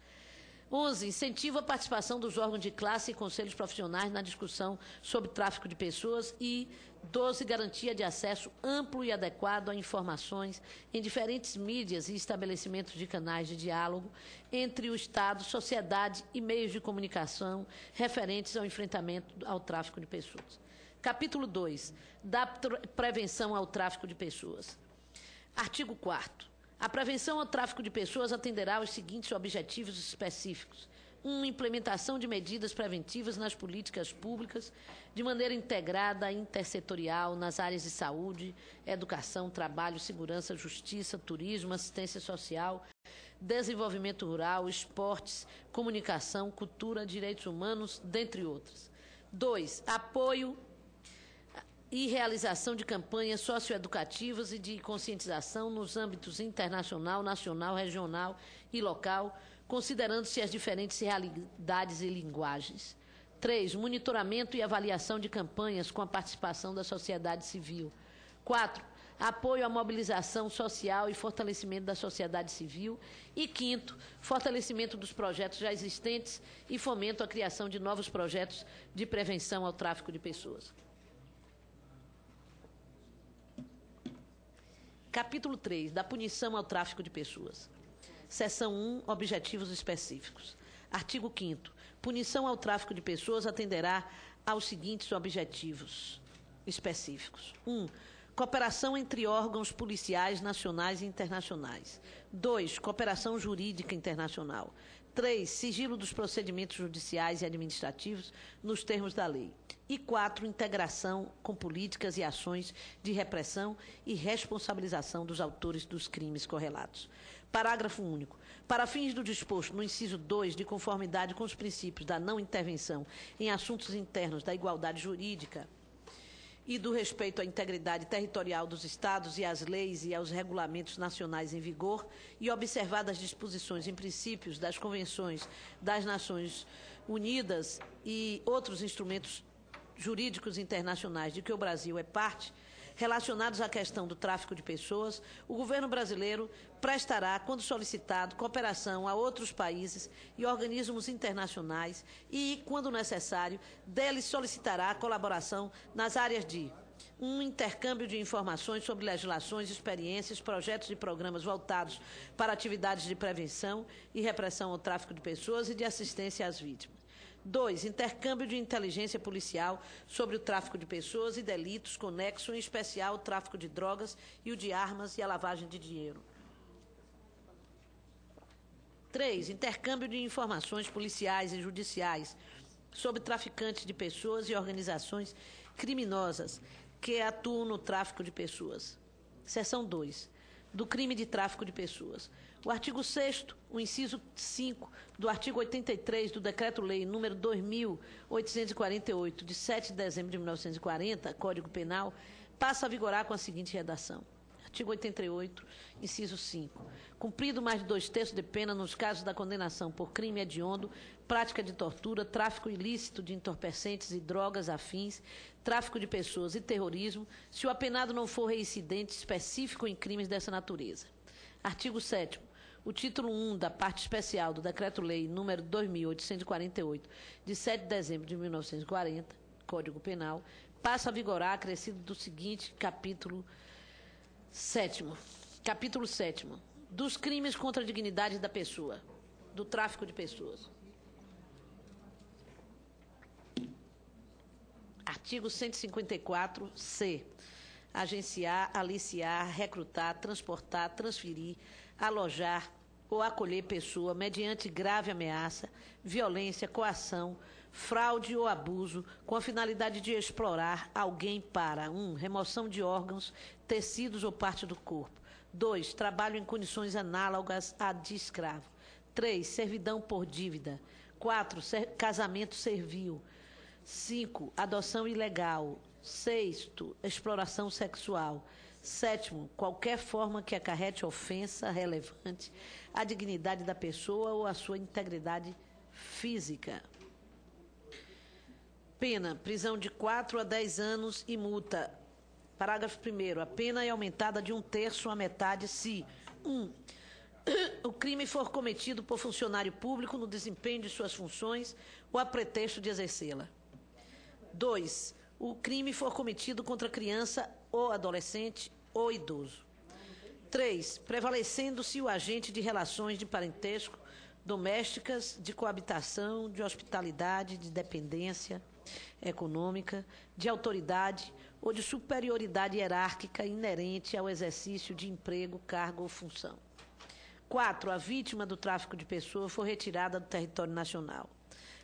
11. Incentiva a participação dos órgãos de classe e conselhos profissionais na discussão sobre tráfico de pessoas. E 12. Garantia de acesso amplo e adequado a informações em diferentes mídias e estabelecimentos de canais de diálogo entre o Estado, sociedade e meios de comunicação referentes ao enfrentamento ao tráfico de pessoas. Capítulo 2. Da prevenção ao tráfico de pessoas. Artigo 4º. A prevenção ao tráfico de pessoas atenderá aos seguintes objetivos específicos. 1. Implementação de medidas preventivas nas políticas públicas de maneira integrada e intersetorial nas áreas de saúde, educação, trabalho, segurança, justiça, turismo, assistência social, desenvolvimento rural, esportes, comunicação, cultura, direitos humanos, dentre outras. 2. Apoio e realização de campanhas socioeducativas e de conscientização nos âmbitos internacional, nacional, regional e local, considerando-se as diferentes realidades e linguagens. 3. Monitoramento e avaliação de campanhas com a participação da sociedade civil. 4. Apoio à mobilização social e fortalecimento da sociedade civil. E 5º, fortalecimento dos projetos já existentes e fomento à criação de novos projetos de prevenção ao tráfico de pessoas. Capítulo 3. Da punição ao tráfico de pessoas. Seção 1. Objetivos específicos. Artigo 5º. Punição ao tráfico de pessoas atenderá aos seguintes objetivos específicos. 1. Cooperação entre órgãos policiais nacionais e internacionais. 2. Cooperação jurídica internacional. 3, sigilo dos procedimentos judiciais e administrativos nos termos da lei. E 4, integração com políticas e ações de repressão e responsabilização dos autores dos crimes correlatos. Parágrafo único. Para fins do disposto no inciso 2, de conformidade com os princípios da não intervenção em assuntos internos, da igualdade jurídica e do respeito à integridade territorial dos Estados e às leis e aos regulamentos nacionais em vigor, e observadas as disposições e princípios das convenções das Nações Unidas e outros instrumentos jurídicos internacionais de que o Brasil é parte, relacionados à questão do tráfico de pessoas, o governo brasileiro prestará, quando solicitado, cooperação a outros países e organismos internacionais e, quando necessário, deles solicitará a colaboração nas áreas de intercâmbio de informações sobre legislações, experiências, projetos e programas voltados para atividades de prevenção e repressão ao tráfico de pessoas e de assistência às vítimas. 2, intercâmbio de inteligência policial sobre o tráfico de pessoas e delitos conexos, em especial o tráfico de drogas e o de armas e a lavagem de dinheiro. 3, intercâmbio de informações policiais e judiciais sobre traficantes de pessoas e organizações criminosas que atuam no tráfico de pessoas. Seção 2, do crime de tráfico de pessoas. O artigo 6º, o inciso 5 do artigo 83 do Decreto-Lei nº 2.848, de 7 de dezembro de 1940, Código Penal, passa a vigorar com a seguinte redação. Artigo 88, inciso 5. Cumprido mais de 2/3 de pena nos casos da condenação por crime hediondo, prática de tortura, tráfico ilícito de entorpecentes e drogas afins, tráfico de pessoas e terrorismo, se o apenado não for reincidente específico em crimes dessa natureza. Artigo 7º. O título 1 da parte especial do Decreto-Lei nº 2.848, de 7 de dezembro de 1940, Código Penal, passa a vigorar acrescido do seguinte capítulo 7º. Capítulo 7º. Dos crimes contra a dignidade da pessoa, do tráfico de pessoas. Artigo 154-C. Agenciar, aliciar, recrutar, transportar, transferir, alojar ou acolher pessoa mediante grave ameaça, violência, coação, fraude ou abuso, com a finalidade de explorar alguém para 1. Remoção de órgãos, tecidos ou parte do corpo. 2. Trabalho em condições análogas à de escravo. 3. Servidão por dívida. 4. Casamento servil. 5. Adoção ilegal. 6. Exploração sexual. 7. Qualquer forma que acarrete ofensa relevante à dignidade da pessoa ou à sua integridade física. Pena, prisão de 4 a 10 anos e multa. Parágrafo 1º. A pena é aumentada de 1/3 à metade se 1. O crime for cometido por funcionário público no desempenho de suas funções ou a pretexto de exercê-la. 2. O crime for cometido contra criança ou adolescente ou idoso. 3. Prevalecendo-se o agente de relações de parentesco, domésticas, de coabitação, de hospitalidade, de dependência econômica, de autoridade ou de superioridade hierárquica inerente ao exercício de emprego, cargo ou função. 4. A vítima do tráfico de pessoas for retirada do território nacional.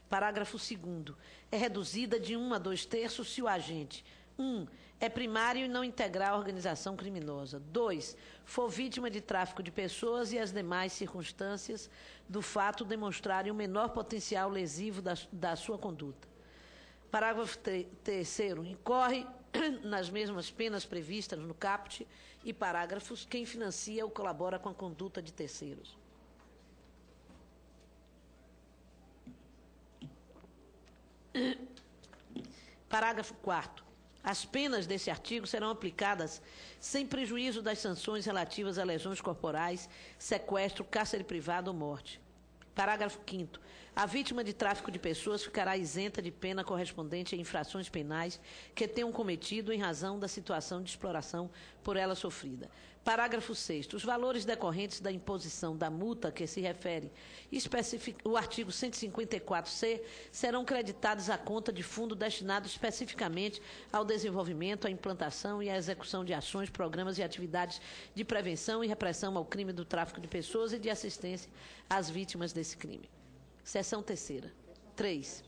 Parágrafo 2º. É reduzida de 1 a 2/3 se o agente 1. É primário e não integrar a organização criminosa. 2. For vítima de tráfico de pessoas e as demais circunstâncias do fato demonstrarem o menor potencial lesivo da sua conduta. Parágrafo 3º. Incorre nas mesmas penas previstas no caput e parágrafos quem financia ou colabora com a conduta de terceiros. Parágrafo 4º. As penas desse artigo serão aplicadas sem prejuízo das sanções relativas a lesões corporais, sequestro, cárcere privado ou morte. Parágrafo 5º. A vítima de tráfico de pessoas ficará isenta de pena correspondente a infrações penais que tenham cometido em razão da situação de exploração por ela sofrida. Parágrafo 6º. Os valores decorrentes da imposição da multa a que se refere o artigo 154-C serão creditados à conta de fundo destinado especificamente ao desenvolvimento, à implantação e à execução de ações, programas e atividades de prevenção e repressão ao crime do tráfico de pessoas e de assistência às vítimas desse crime. Seção 3ª. 3,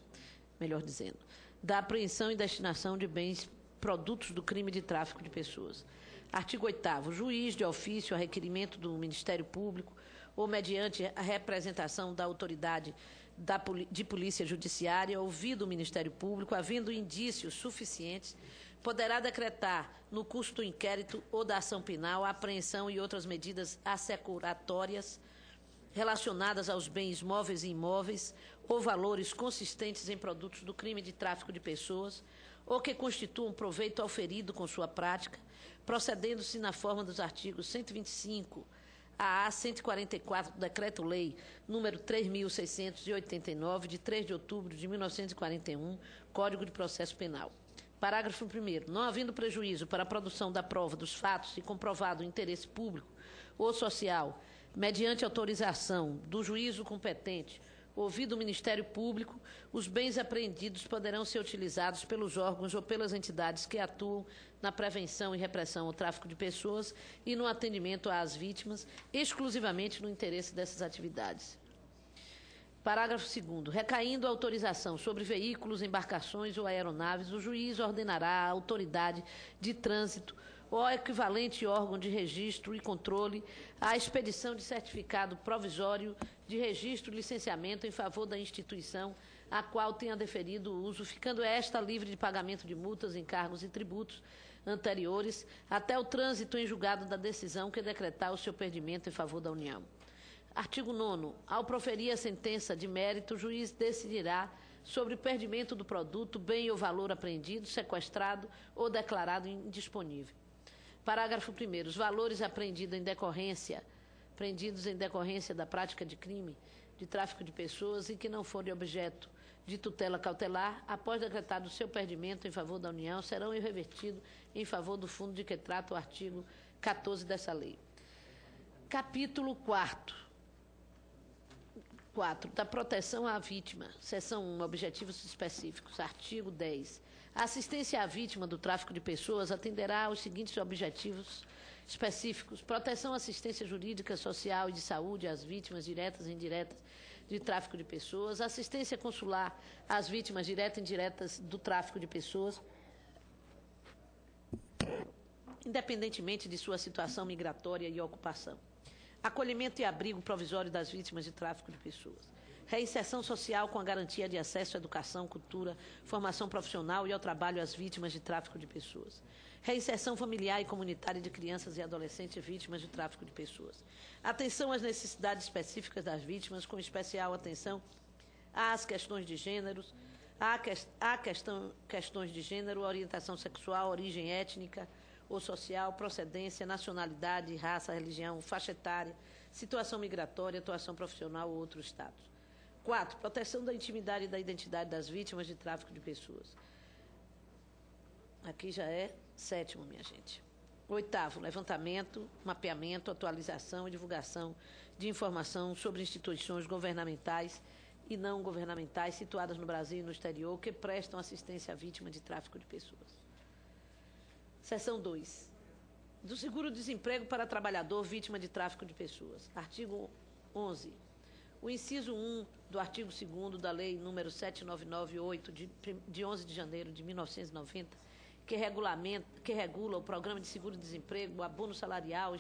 melhor dizendo, da apreensão e destinação de bens produtos do crime de tráfico de pessoas. Artigo 8º. Juiz de ofício a requerimento do Ministério Público ou mediante a representação da autoridade de polícia judiciária, ouvido o Ministério Público, havendo indícios suficientes, poderá decretar, no curso do inquérito ou da ação penal, a apreensão e outras medidas assecuratórias relacionadas aos bens móveis e imóveis ou valores consistentes em produtos do crime de tráfico de pessoas ou que constituam proveito auferido com sua prática, procedendo-se na forma dos artigos 125 a 144 do Decreto-Lei número 3.689, de 3 de outubro de 1941, Código de Processo Penal. Parágrafo 1º. Não havendo prejuízo para a produção da prova dos fatos e comprovado o interesse público ou social, mediante autorização do juízo competente, ouvido o Ministério Público, os bens apreendidos poderão ser utilizados pelos órgãos ou pelas entidades que atuam na prevenção e repressão ao tráfico de pessoas e no atendimento às vítimas, exclusivamente no interesse dessas atividades. Parágrafo 2º. Recaindo a autorização sobre veículos, embarcações ou aeronaves, o juiz ordenará à autoridade de trânsito ou equivalente órgão de registro e controle a expedição de certificado provisório de registro e licenciamento em favor da instituição a qual tenha deferido o uso, ficando esta livre de pagamento de multas, encargos e tributos anteriores até o trânsito em julgado da decisão que decretar o seu perdimento em favor da União. Artigo 9º. Ao proferir a sentença de mérito, o juiz decidirá sobre o perdimento do produto, bem ou valor apreendido, sequestrado ou declarado indisponível. Parágrafo 1º. Os valores apreendidos em decorrência da prática de crime de tráfico de pessoas e que não forem objeto de tutela cautelar, após decretado o seu perdimento em favor da União, serão revertidos em favor do fundo de que trata o artigo 14 dessa lei. Capítulo 4. Da proteção à vítima. Seção 1. Objetivos específicos. Artigo 10. A assistência à vítima do tráfico de pessoas atenderá aos seguintes objetivos específicos: proteção, assistência jurídica, social e de saúde às vítimas diretas e indiretas de tráfico de pessoas, assistência consular às vítimas diretas e indiretas do tráfico de pessoas, independentemente de sua situação migratória e ocupação, acolhimento e abrigo provisório das vítimas de tráfico de pessoas, reinserção social com a garantia de acesso à educação, cultura, formação profissional e ao trabalho às vítimas de tráfico de pessoas, reinserção familiar e comunitária de crianças e adolescentes vítimas de tráfico de pessoas, atenção às necessidades específicas das vítimas, com especial atenção às questões de gêneros, questões de gênero, orientação sexual, origem étnica ou social, procedência, nacionalidade, raça, religião, faixa etária, situação migratória, atuação profissional ou outro status. 4. Proteção da intimidade e da identidade das vítimas de tráfico de pessoas. Aqui já é 7º, minha gente. 8º, levantamento, mapeamento, atualização e divulgação de informação sobre instituições governamentais e não governamentais situadas no Brasil e no exterior que prestam assistência à vítima de tráfico de pessoas. Seção 2. Do seguro-desemprego para trabalhador vítima de tráfico de pessoas. Artigo 11. O inciso 1 do artigo 2º da Lei número 7998, de 11 de janeiro de 1990, que regula o Programa de Seguro-Desemprego, o abono salarial,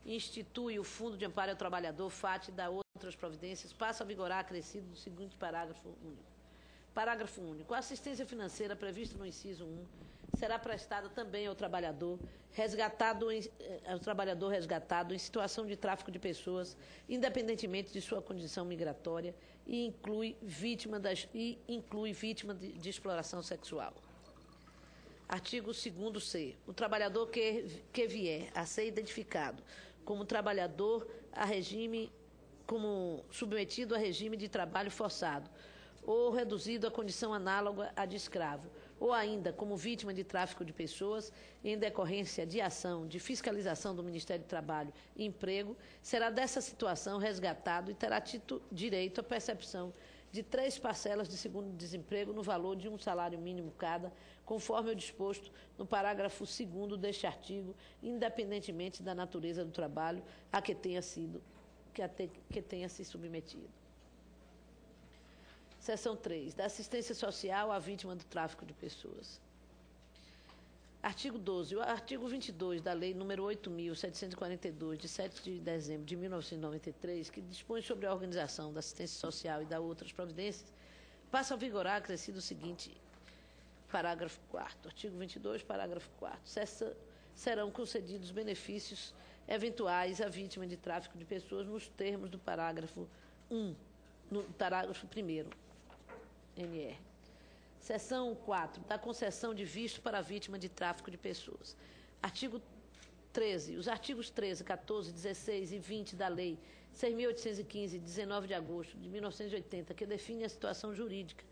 institui o Fundo de Amparo ao Trabalhador, FAT, e dá outras providências, passa a vigorar acrescido do seguinte parágrafo único. Parágrafo único. A assistência financeira prevista no inciso 1 será prestada também ao trabalhador resgatado em situação de tráfico de pessoas, independentemente de sua condição migratória, e inclui vítima de exploração sexual. Artigo 2º-C. O trabalhador que vier a ser identificado como trabalhador como submetido a regime de trabalho forçado ou reduzido à condição análoga à de escravo, ou ainda como vítima de tráfico de pessoas em decorrência de ação de fiscalização do Ministério do Trabalho e Emprego, será dessa situação resgatado e terá direito à percepção de 3 parcelas de seguro-desemprego no valor de um salário mínimo cada, conforme o disposto no parágrafo 2º deste artigo, independentemente da natureza do trabalho a que tenha se submetido. Seção 3. Da assistência social à vítima do tráfico de pessoas. Artigo 12. O artigo 22 da Lei nº 8.742, de 7 de dezembro de 1993, que dispõe sobre a organização da assistência social e da outras providências, passa a vigorar acrescido o seguinte parágrafo 4º. Artigo 22, parágrafo 4º. Serão concedidos benefícios eventuais à vítima de tráfico de pessoas nos termos do parágrafo 1, no parágrafo 1º, NR. Seção 4, da concessão de visto para a vítima de tráfico de pessoas. Artigo 13. Os artigos 13, 14, 16 e 20 da Lei 6.815, de 19 de agosto de 1980, que define a situação jurídica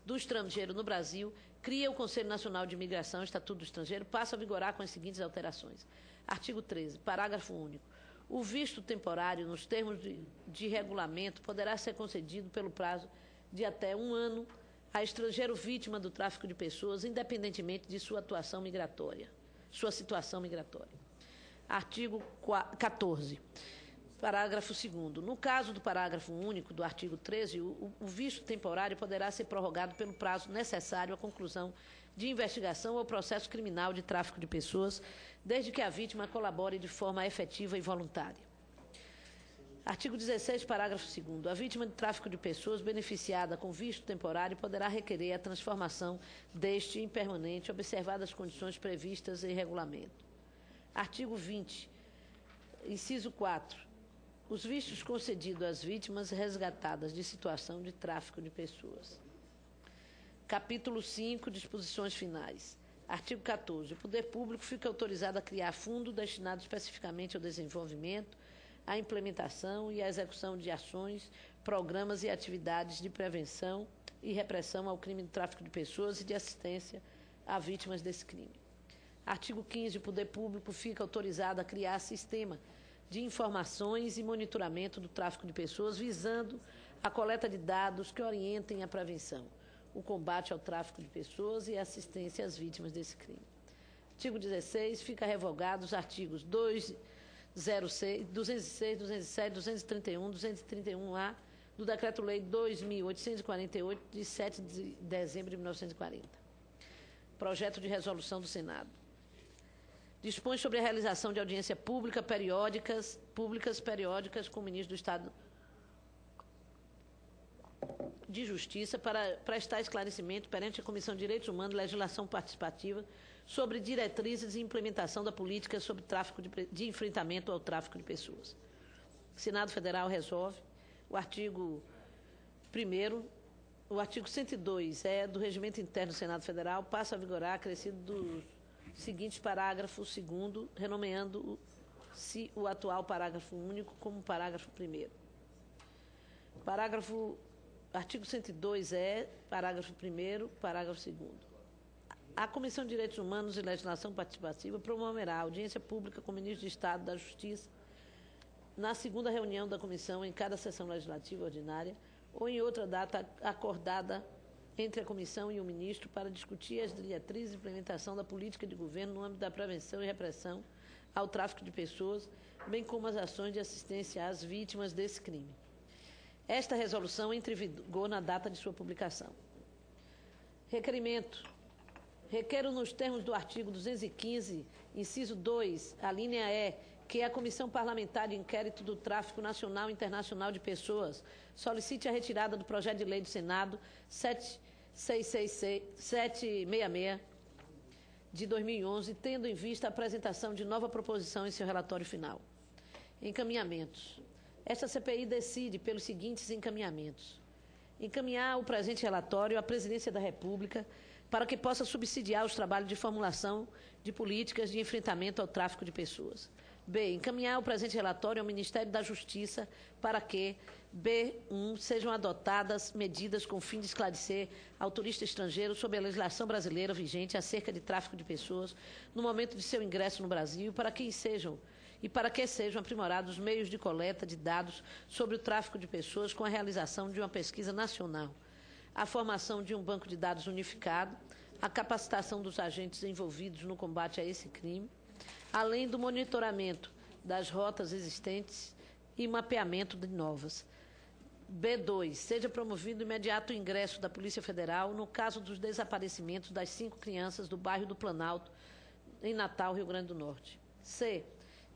do estrangeiro no Brasil, cria o Conselho Nacional de Imigração e Estatuto do Estrangeiro, passa a vigorar com as seguintes alterações. Artigo 13, parágrafo único. O visto temporário, nos termos de regulamento, poderá ser concedido pelo prazo de até 1 ano a estrangeiro vítima do tráfico de pessoas, independentemente de sua situação migratória. Artigo 14. Parágrafo 2º. No caso do parágrafo único do artigo 13, o visto temporário poderá ser prorrogado pelo prazo necessário à conclusão de investigação ou processo criminal de tráfico de pessoas, desde que a vítima colabore de forma efetiva e voluntária. Artigo 16, parágrafo 2º. A vítima de tráfico de pessoas beneficiada com visto temporário poderá requerer a transformação deste em permanente, observadas as condições previstas em regulamento. Artigo 20, inciso 4. Os vistos concedidos às vítimas resgatadas de situação de tráfico de pessoas. Capítulo 5, disposições finais. Artigo 14. O poder público fica autorizado a criar fundo destinado especificamente ao desenvolvimento, à implementação e à execução de ações, programas e atividades de prevenção e repressão ao crime de tráfico de pessoas e de assistência a vítimas desse crime. Artigo 15. O poder público fica autorizado a criar sistema de informações e monitoramento do tráfico de pessoas, visando a coleta de dados que orientem a prevenção, o combate ao tráfico de pessoas e a assistência às vítimas desse crime. Artigo 16. Fica revogados os artigos 206, 206, 207, 231, 231-A do Decreto-Lei 2.848, de 7 de dezembro de 1940. Projeto de resolução do Senado. Dispõe sobre a realização de audiência pública periódicas com o ministro do Estado de Justiça para prestar esclarecimento perante a Comissão de Direitos Humanos e Legislação Participativa sobre diretrizes e implementação da política sobre tráfico de enfrentamento ao tráfico de pessoas. O Senado Federal resolve o artigo 1º, o artigo 102 do Regimento Interno do Senado Federal, passa a vigorar acrescido dos seguintes parágrafo 2º, renomeando-se o atual parágrafo único como parágrafo 1º. Artigo 102 parágrafo 1º, parágrafo 2º. A Comissão de Direitos Humanos e Legislação Participativa promoverá audiência pública com o ministro de Estado da Justiça na segunda reunião da comissão em cada sessão legislativa ordinária ou em outra data acordada entre a comissão e o ministro para discutir as diretrizes e implementação da política de governo no âmbito da prevenção e repressão ao tráfico de pessoas, bem como as ações de assistência às vítimas desse crime. Esta resolução entra em vigor na data de sua publicação. Requerimento. Requero, nos termos do artigo 215, inciso 2, a linha E, que a Comissão Parlamentar de Inquérito do Tráfico Nacional e Internacional de Pessoas solicite a retirada do projeto de lei do Senado 766 de 2011, tendo em vista a apresentação de nova proposição em seu relatório final. Encaminhamentos. Esta CPI decide pelos seguintes encaminhamentos. Encaminhar o presente relatório à Presidência da República para que possa subsidiar os trabalhos de formulação de políticas de enfrentamento ao tráfico de pessoas. B. Encaminhar o presente relatório ao Ministério da Justiça para que, B1, sejam adotadas medidas com o fim de esclarecer ao turista estrangeiro sobre a legislação brasileira vigente acerca de tráfico de pessoas no momento de seu ingresso no Brasil para que sejam aprimorados os meios de coleta de dados sobre o tráfico de pessoas com a realização de uma pesquisa nacional, a formação de um banco de dados unificado, a capacitação dos agentes envolvidos no combate a esse crime, além do monitoramento das rotas existentes e mapeamento de novas. B2. Seja promovido imediato o ingresso da Polícia Federal no caso dos desaparecimentos das 5 crianças do bairro do Planalto, em Natal, Rio Grande do Norte. C.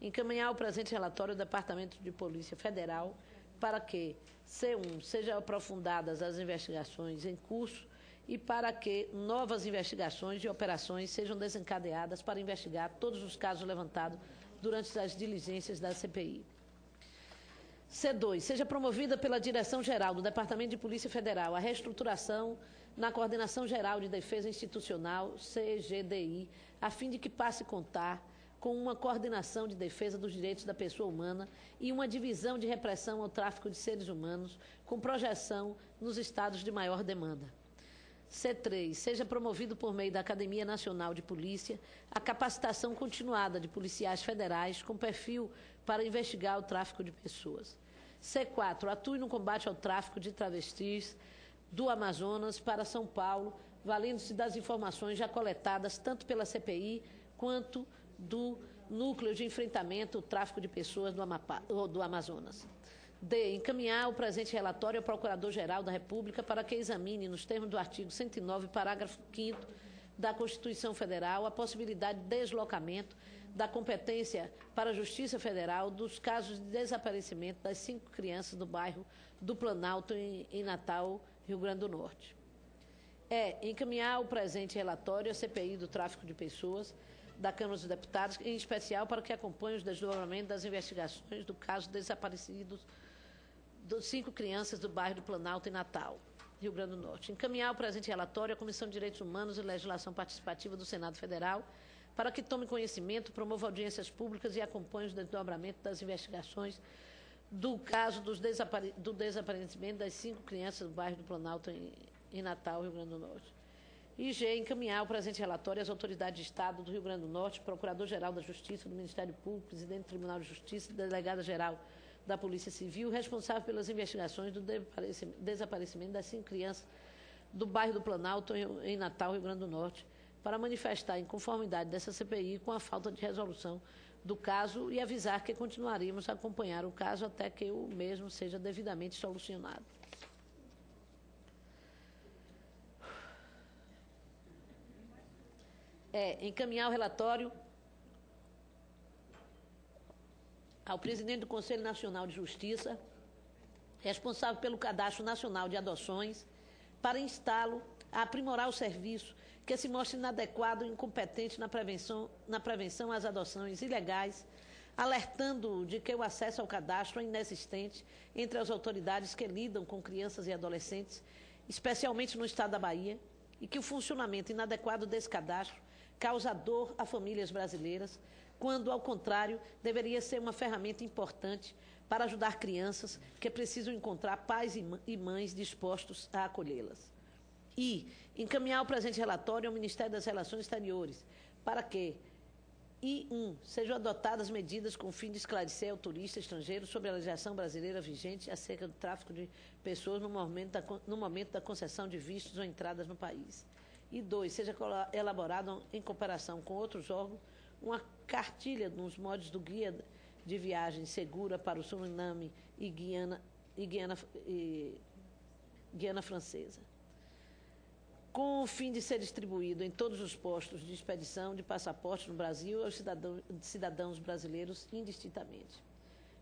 Encaminhar o presente relatório ao Departamento de Polícia Federal para que, C1, sejam aprofundadas as investigações em curso e para que novas investigações e operações sejam desencadeadas para investigar todos os casos levantados durante as diligências da CPI. C2. Seja promovida pela Direção-Geral do Departamento de Polícia Federal a reestruturação na Coordenação Geral de Defesa Institucional, CGDI, a fim de que passe a contar com uma coordenação de defesa dos direitos da pessoa humana e uma divisão de repressão ao tráfico de seres humanos, com projeção nos estados de maior demanda. C3. Seja promovido por meio da Academia Nacional de Polícia a capacitação continuada de policiais federais com perfil para investigar o tráfico de pessoas. C4. Atue no combate ao tráfico de travestis do Amazonas para São Paulo, valendo-se das informações já coletadas tanto pela CPI quanto do Núcleo de Enfrentamento ao Tráfico de Pessoas do Amazonas. D. Encaminhar o presente relatório ao Procurador-Geral da República para que examine, nos termos do artigo 109, parágrafo 5º da Constituição Federal, a possibilidade de deslocamento da competência para a Justiça Federal dos casos de desaparecimento das 5 crianças do bairro do Planalto, em Natal, Rio Grande do Norte. E. Encaminhar o presente relatório à CPI do tráfico de pessoas da Câmara dos Deputados, em especial para que acompanhe os desdobramentos das investigações do caso desaparecidos das 5 crianças do bairro do Planalto, em Natal, Rio Grande do Norte. Encaminhar o presente relatório à Comissão de Direitos Humanos e Legislação Participativa do Senado Federal, para que tome conhecimento, promova audiências públicas e acompanhe os desdobramentos das investigações do caso do desaparecimento das 5 crianças do bairro do Planalto, em Natal, Rio Grande do Norte. E G. Encaminhar o presente relatório às autoridades de Estado do Rio Grande do Norte, Procurador-Geral da Justiça, do Ministério Público, Presidente do Tribunal de Justiça e Delegada-Geral da Polícia Civil, responsável pelas investigações do desaparecimento das 5 crianças do bairro do Planalto, em Natal, Rio Grande do Norte, para manifestar a inconformidade dessa CPI com a falta de resolução do caso e avisar que continuaremos a acompanhar o caso até que o mesmo seja devidamente solucionado. Encaminhar o relatório ao presidente do Conselho Nacional de Justiça, responsável pelo Cadastro Nacional de Adoções, para instá-lo a aprimorar o serviço que se mostre inadequado e incompetente na prevenção às adoções ilegais, alertando de que o acesso ao cadastro é inexistente entre as autoridades que lidam com crianças e adolescentes, especialmente no estado da Bahia, e que o funcionamento inadequado desse cadastro causa dor a famílias brasileiras, quando, ao contrário, deveria ser uma ferramenta importante para ajudar crianças que precisam encontrar pais e mães dispostos a acolhê-las. E encaminhar o presente relatório ao Ministério das Relações Exteriores, para que, sejam adotadas medidas com o fim de esclarecer ao turista estrangeiro sobre a legislação brasileira vigente acerca do tráfico de pessoas no momento da concessão de vistos ou entradas no país. E 2, seja elaborado, em cooperação com outros órgãos, uma cartilha nos modos do guia de viagem segura para o Suriname e Guiana Francesa, com o fim de ser distribuído em todos os postos de expedição de passaporte no Brasil aos cidadãos brasileiros indistintamente.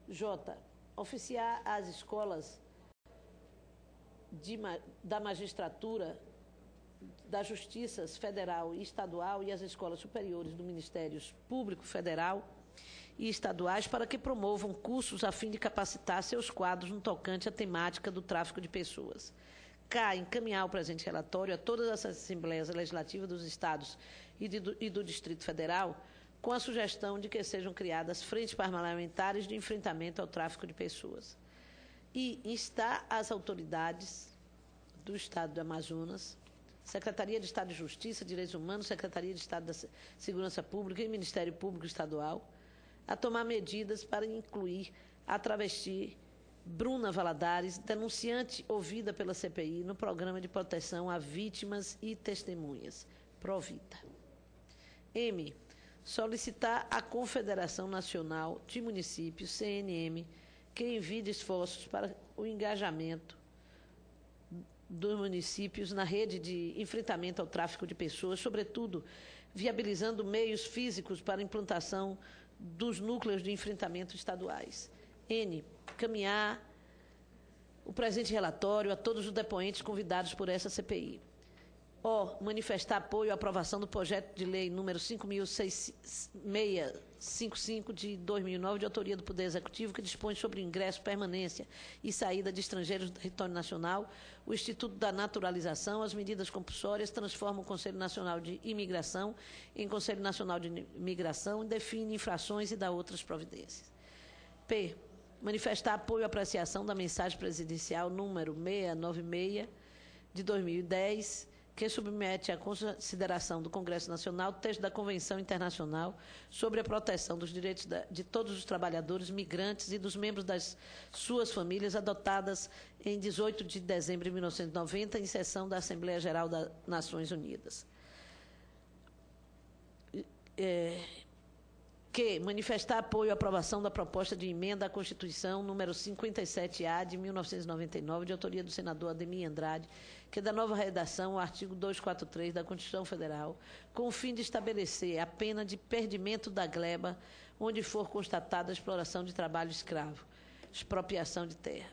J. Oficiar as escolas da magistratura, da Justiça Federal e Estadual e as escolas superiores do Ministério Público Federal e estaduais para que promovam cursos a fim de capacitar seus quadros no tocante à temática do tráfico de pessoas. K. Encaminhar o presente relatório a todas as assembleias legislativas dos estados e do Distrito Federal com a sugestão de que sejam criadas frentes parlamentares de enfrentamento ao tráfico de pessoas. E instar as autoridades do Estado do Amazonas, Secretaria de Estado de Justiça, Direitos Humanos, Secretaria de Estado da Segurança Pública e Ministério Público Estadual a tomar medidas para incluir a travesti Bruna Valadares, denunciante ouvida pela CPI, no Programa de Proteção a Vítimas e Testemunhas, Provita. M. Solicitar à Confederação Nacional de Municípios, CNM, que envie esforços o engajamento dos municípios na rede de enfrentamento ao tráfico de pessoas, sobretudo viabilizando meios físicos para a implantação dos núcleos de enfrentamento estaduais. N. Caminhar o presente relatório a todos os depoentes convidados por essa CPI. O. Manifestar apoio à aprovação do projeto de lei número 5.655 de 2009, de autoria do Poder Executivo, que dispõe sobre o ingresso, permanência e saída de estrangeiros do território nacional, o Instituto da Naturalização, as medidas compulsórias, transforma o Conselho Nacional de Imigração em Conselho Nacional de Imigração, define infrações e dá outras providências. P. Manifestar apoio à apreciação da mensagem presidencial número 696 de 2010, que submete à consideração do Congresso Nacional o texto da Convenção Internacional sobre a proteção dos direitos de todos os trabalhadores migrantes e dos membros das suas famílias, adotadas em 18 de dezembro de 1990, em sessão da Assembleia Geral das Nações Unidas. Que manifestar apoio à aprovação da proposta de emenda à Constituição número 57-A de 1999, de autoria do senador Ademir Andrade, que dá nova redação ao artigo 243 da Constituição Federal, com o fim de estabelecer a pena de perdimento da gleba onde for constatada a exploração de trabalho escravo, expropriação de terra.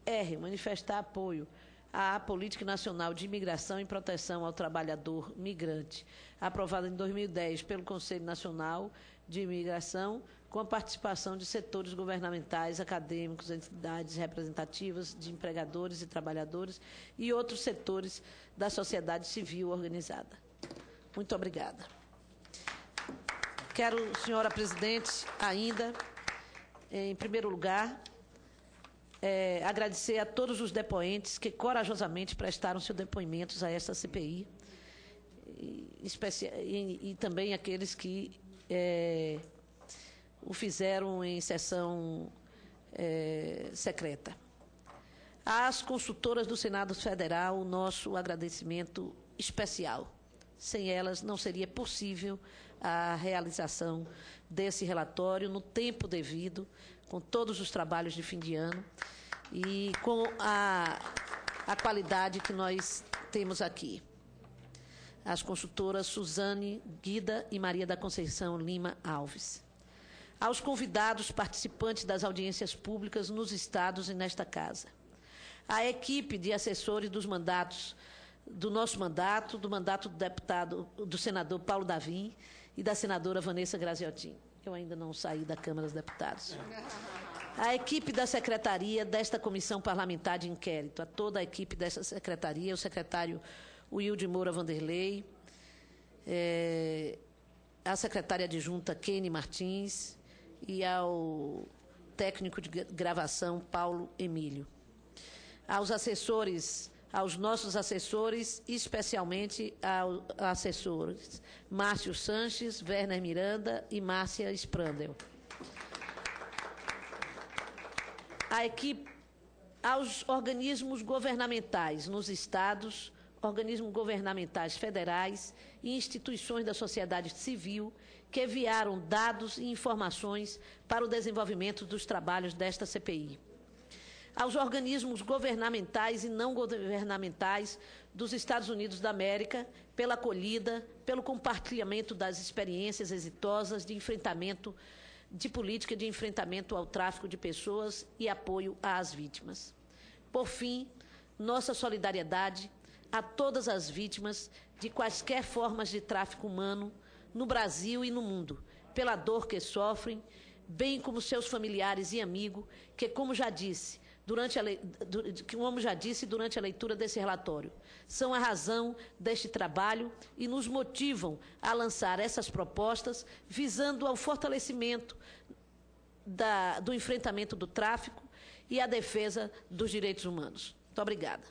R. Manifestar apoio à Política Nacional de Imigração e Proteção ao Trabalhador Migrante, aprovada em 2010 pelo Conselho Nacional de Imigração, com a participação de setores governamentais, acadêmicos, entidades representativas de empregadores e trabalhadores e outros setores da sociedade civil organizada. Muito obrigada. Quero, senhora presidente, ainda, em primeiro lugar, agradecer a todos os depoentes que corajosamente prestaram seus depoimentos a esta CPI, e também aqueles que o fizeram em sessão secreta. Às consultoras do Senado Federal, o nosso agradecimento especial. Sem elas, não seria possível a realização desse relatório no tempo devido, com todos os trabalhos de fim de ano e com a qualidade que nós temos aqui. As consultoras Suzane Guida e Maria da Conceição Lima Alves. Aos convidados participantes das audiências públicas nos estados e nesta casa. A equipe de assessores dos mandatos, do nosso mandato, do mandato do senador Paulo Davim e da senadora Vanessa Graziotin. Eu ainda não saí da Câmara dos Deputados. A equipe da secretaria desta comissão parlamentar de inquérito, a toda a equipe dessa secretaria, o secretário Wilde Moura Vanderlei, a secretária adjunta Kene Martins e ao técnico de gravação Paulo Emílio. Aos assessores, aos nossos assessores, especialmente aos assessores Márcio Sanches, Werner Miranda e Márcia Sprandel. A equipe, aos organismos governamentais nos estados, organismos governamentais federais e instituições da sociedade civil que enviaram dados e informações para o desenvolvimento dos trabalhos desta CPI. Aos organismos governamentais e não governamentais dos Estados Unidos da América, pela acolhida, pelo compartilhamento das experiências exitosas de enfrentamento, de política de enfrentamento ao tráfico de pessoas e apoio às vítimas. Por fim, nossa solidariedade a todas as vítimas de quaisquer formas de tráfico humano no Brasil e no mundo, pela dor que sofrem, bem como seus familiares e amigos, que, como já disse durante a leitura desse relatório, são a razão deste trabalho e nos motivam a lançar essas propostas visando ao fortalecimento do enfrentamento do tráfico e à defesa dos direitos humanos. Muito obrigada.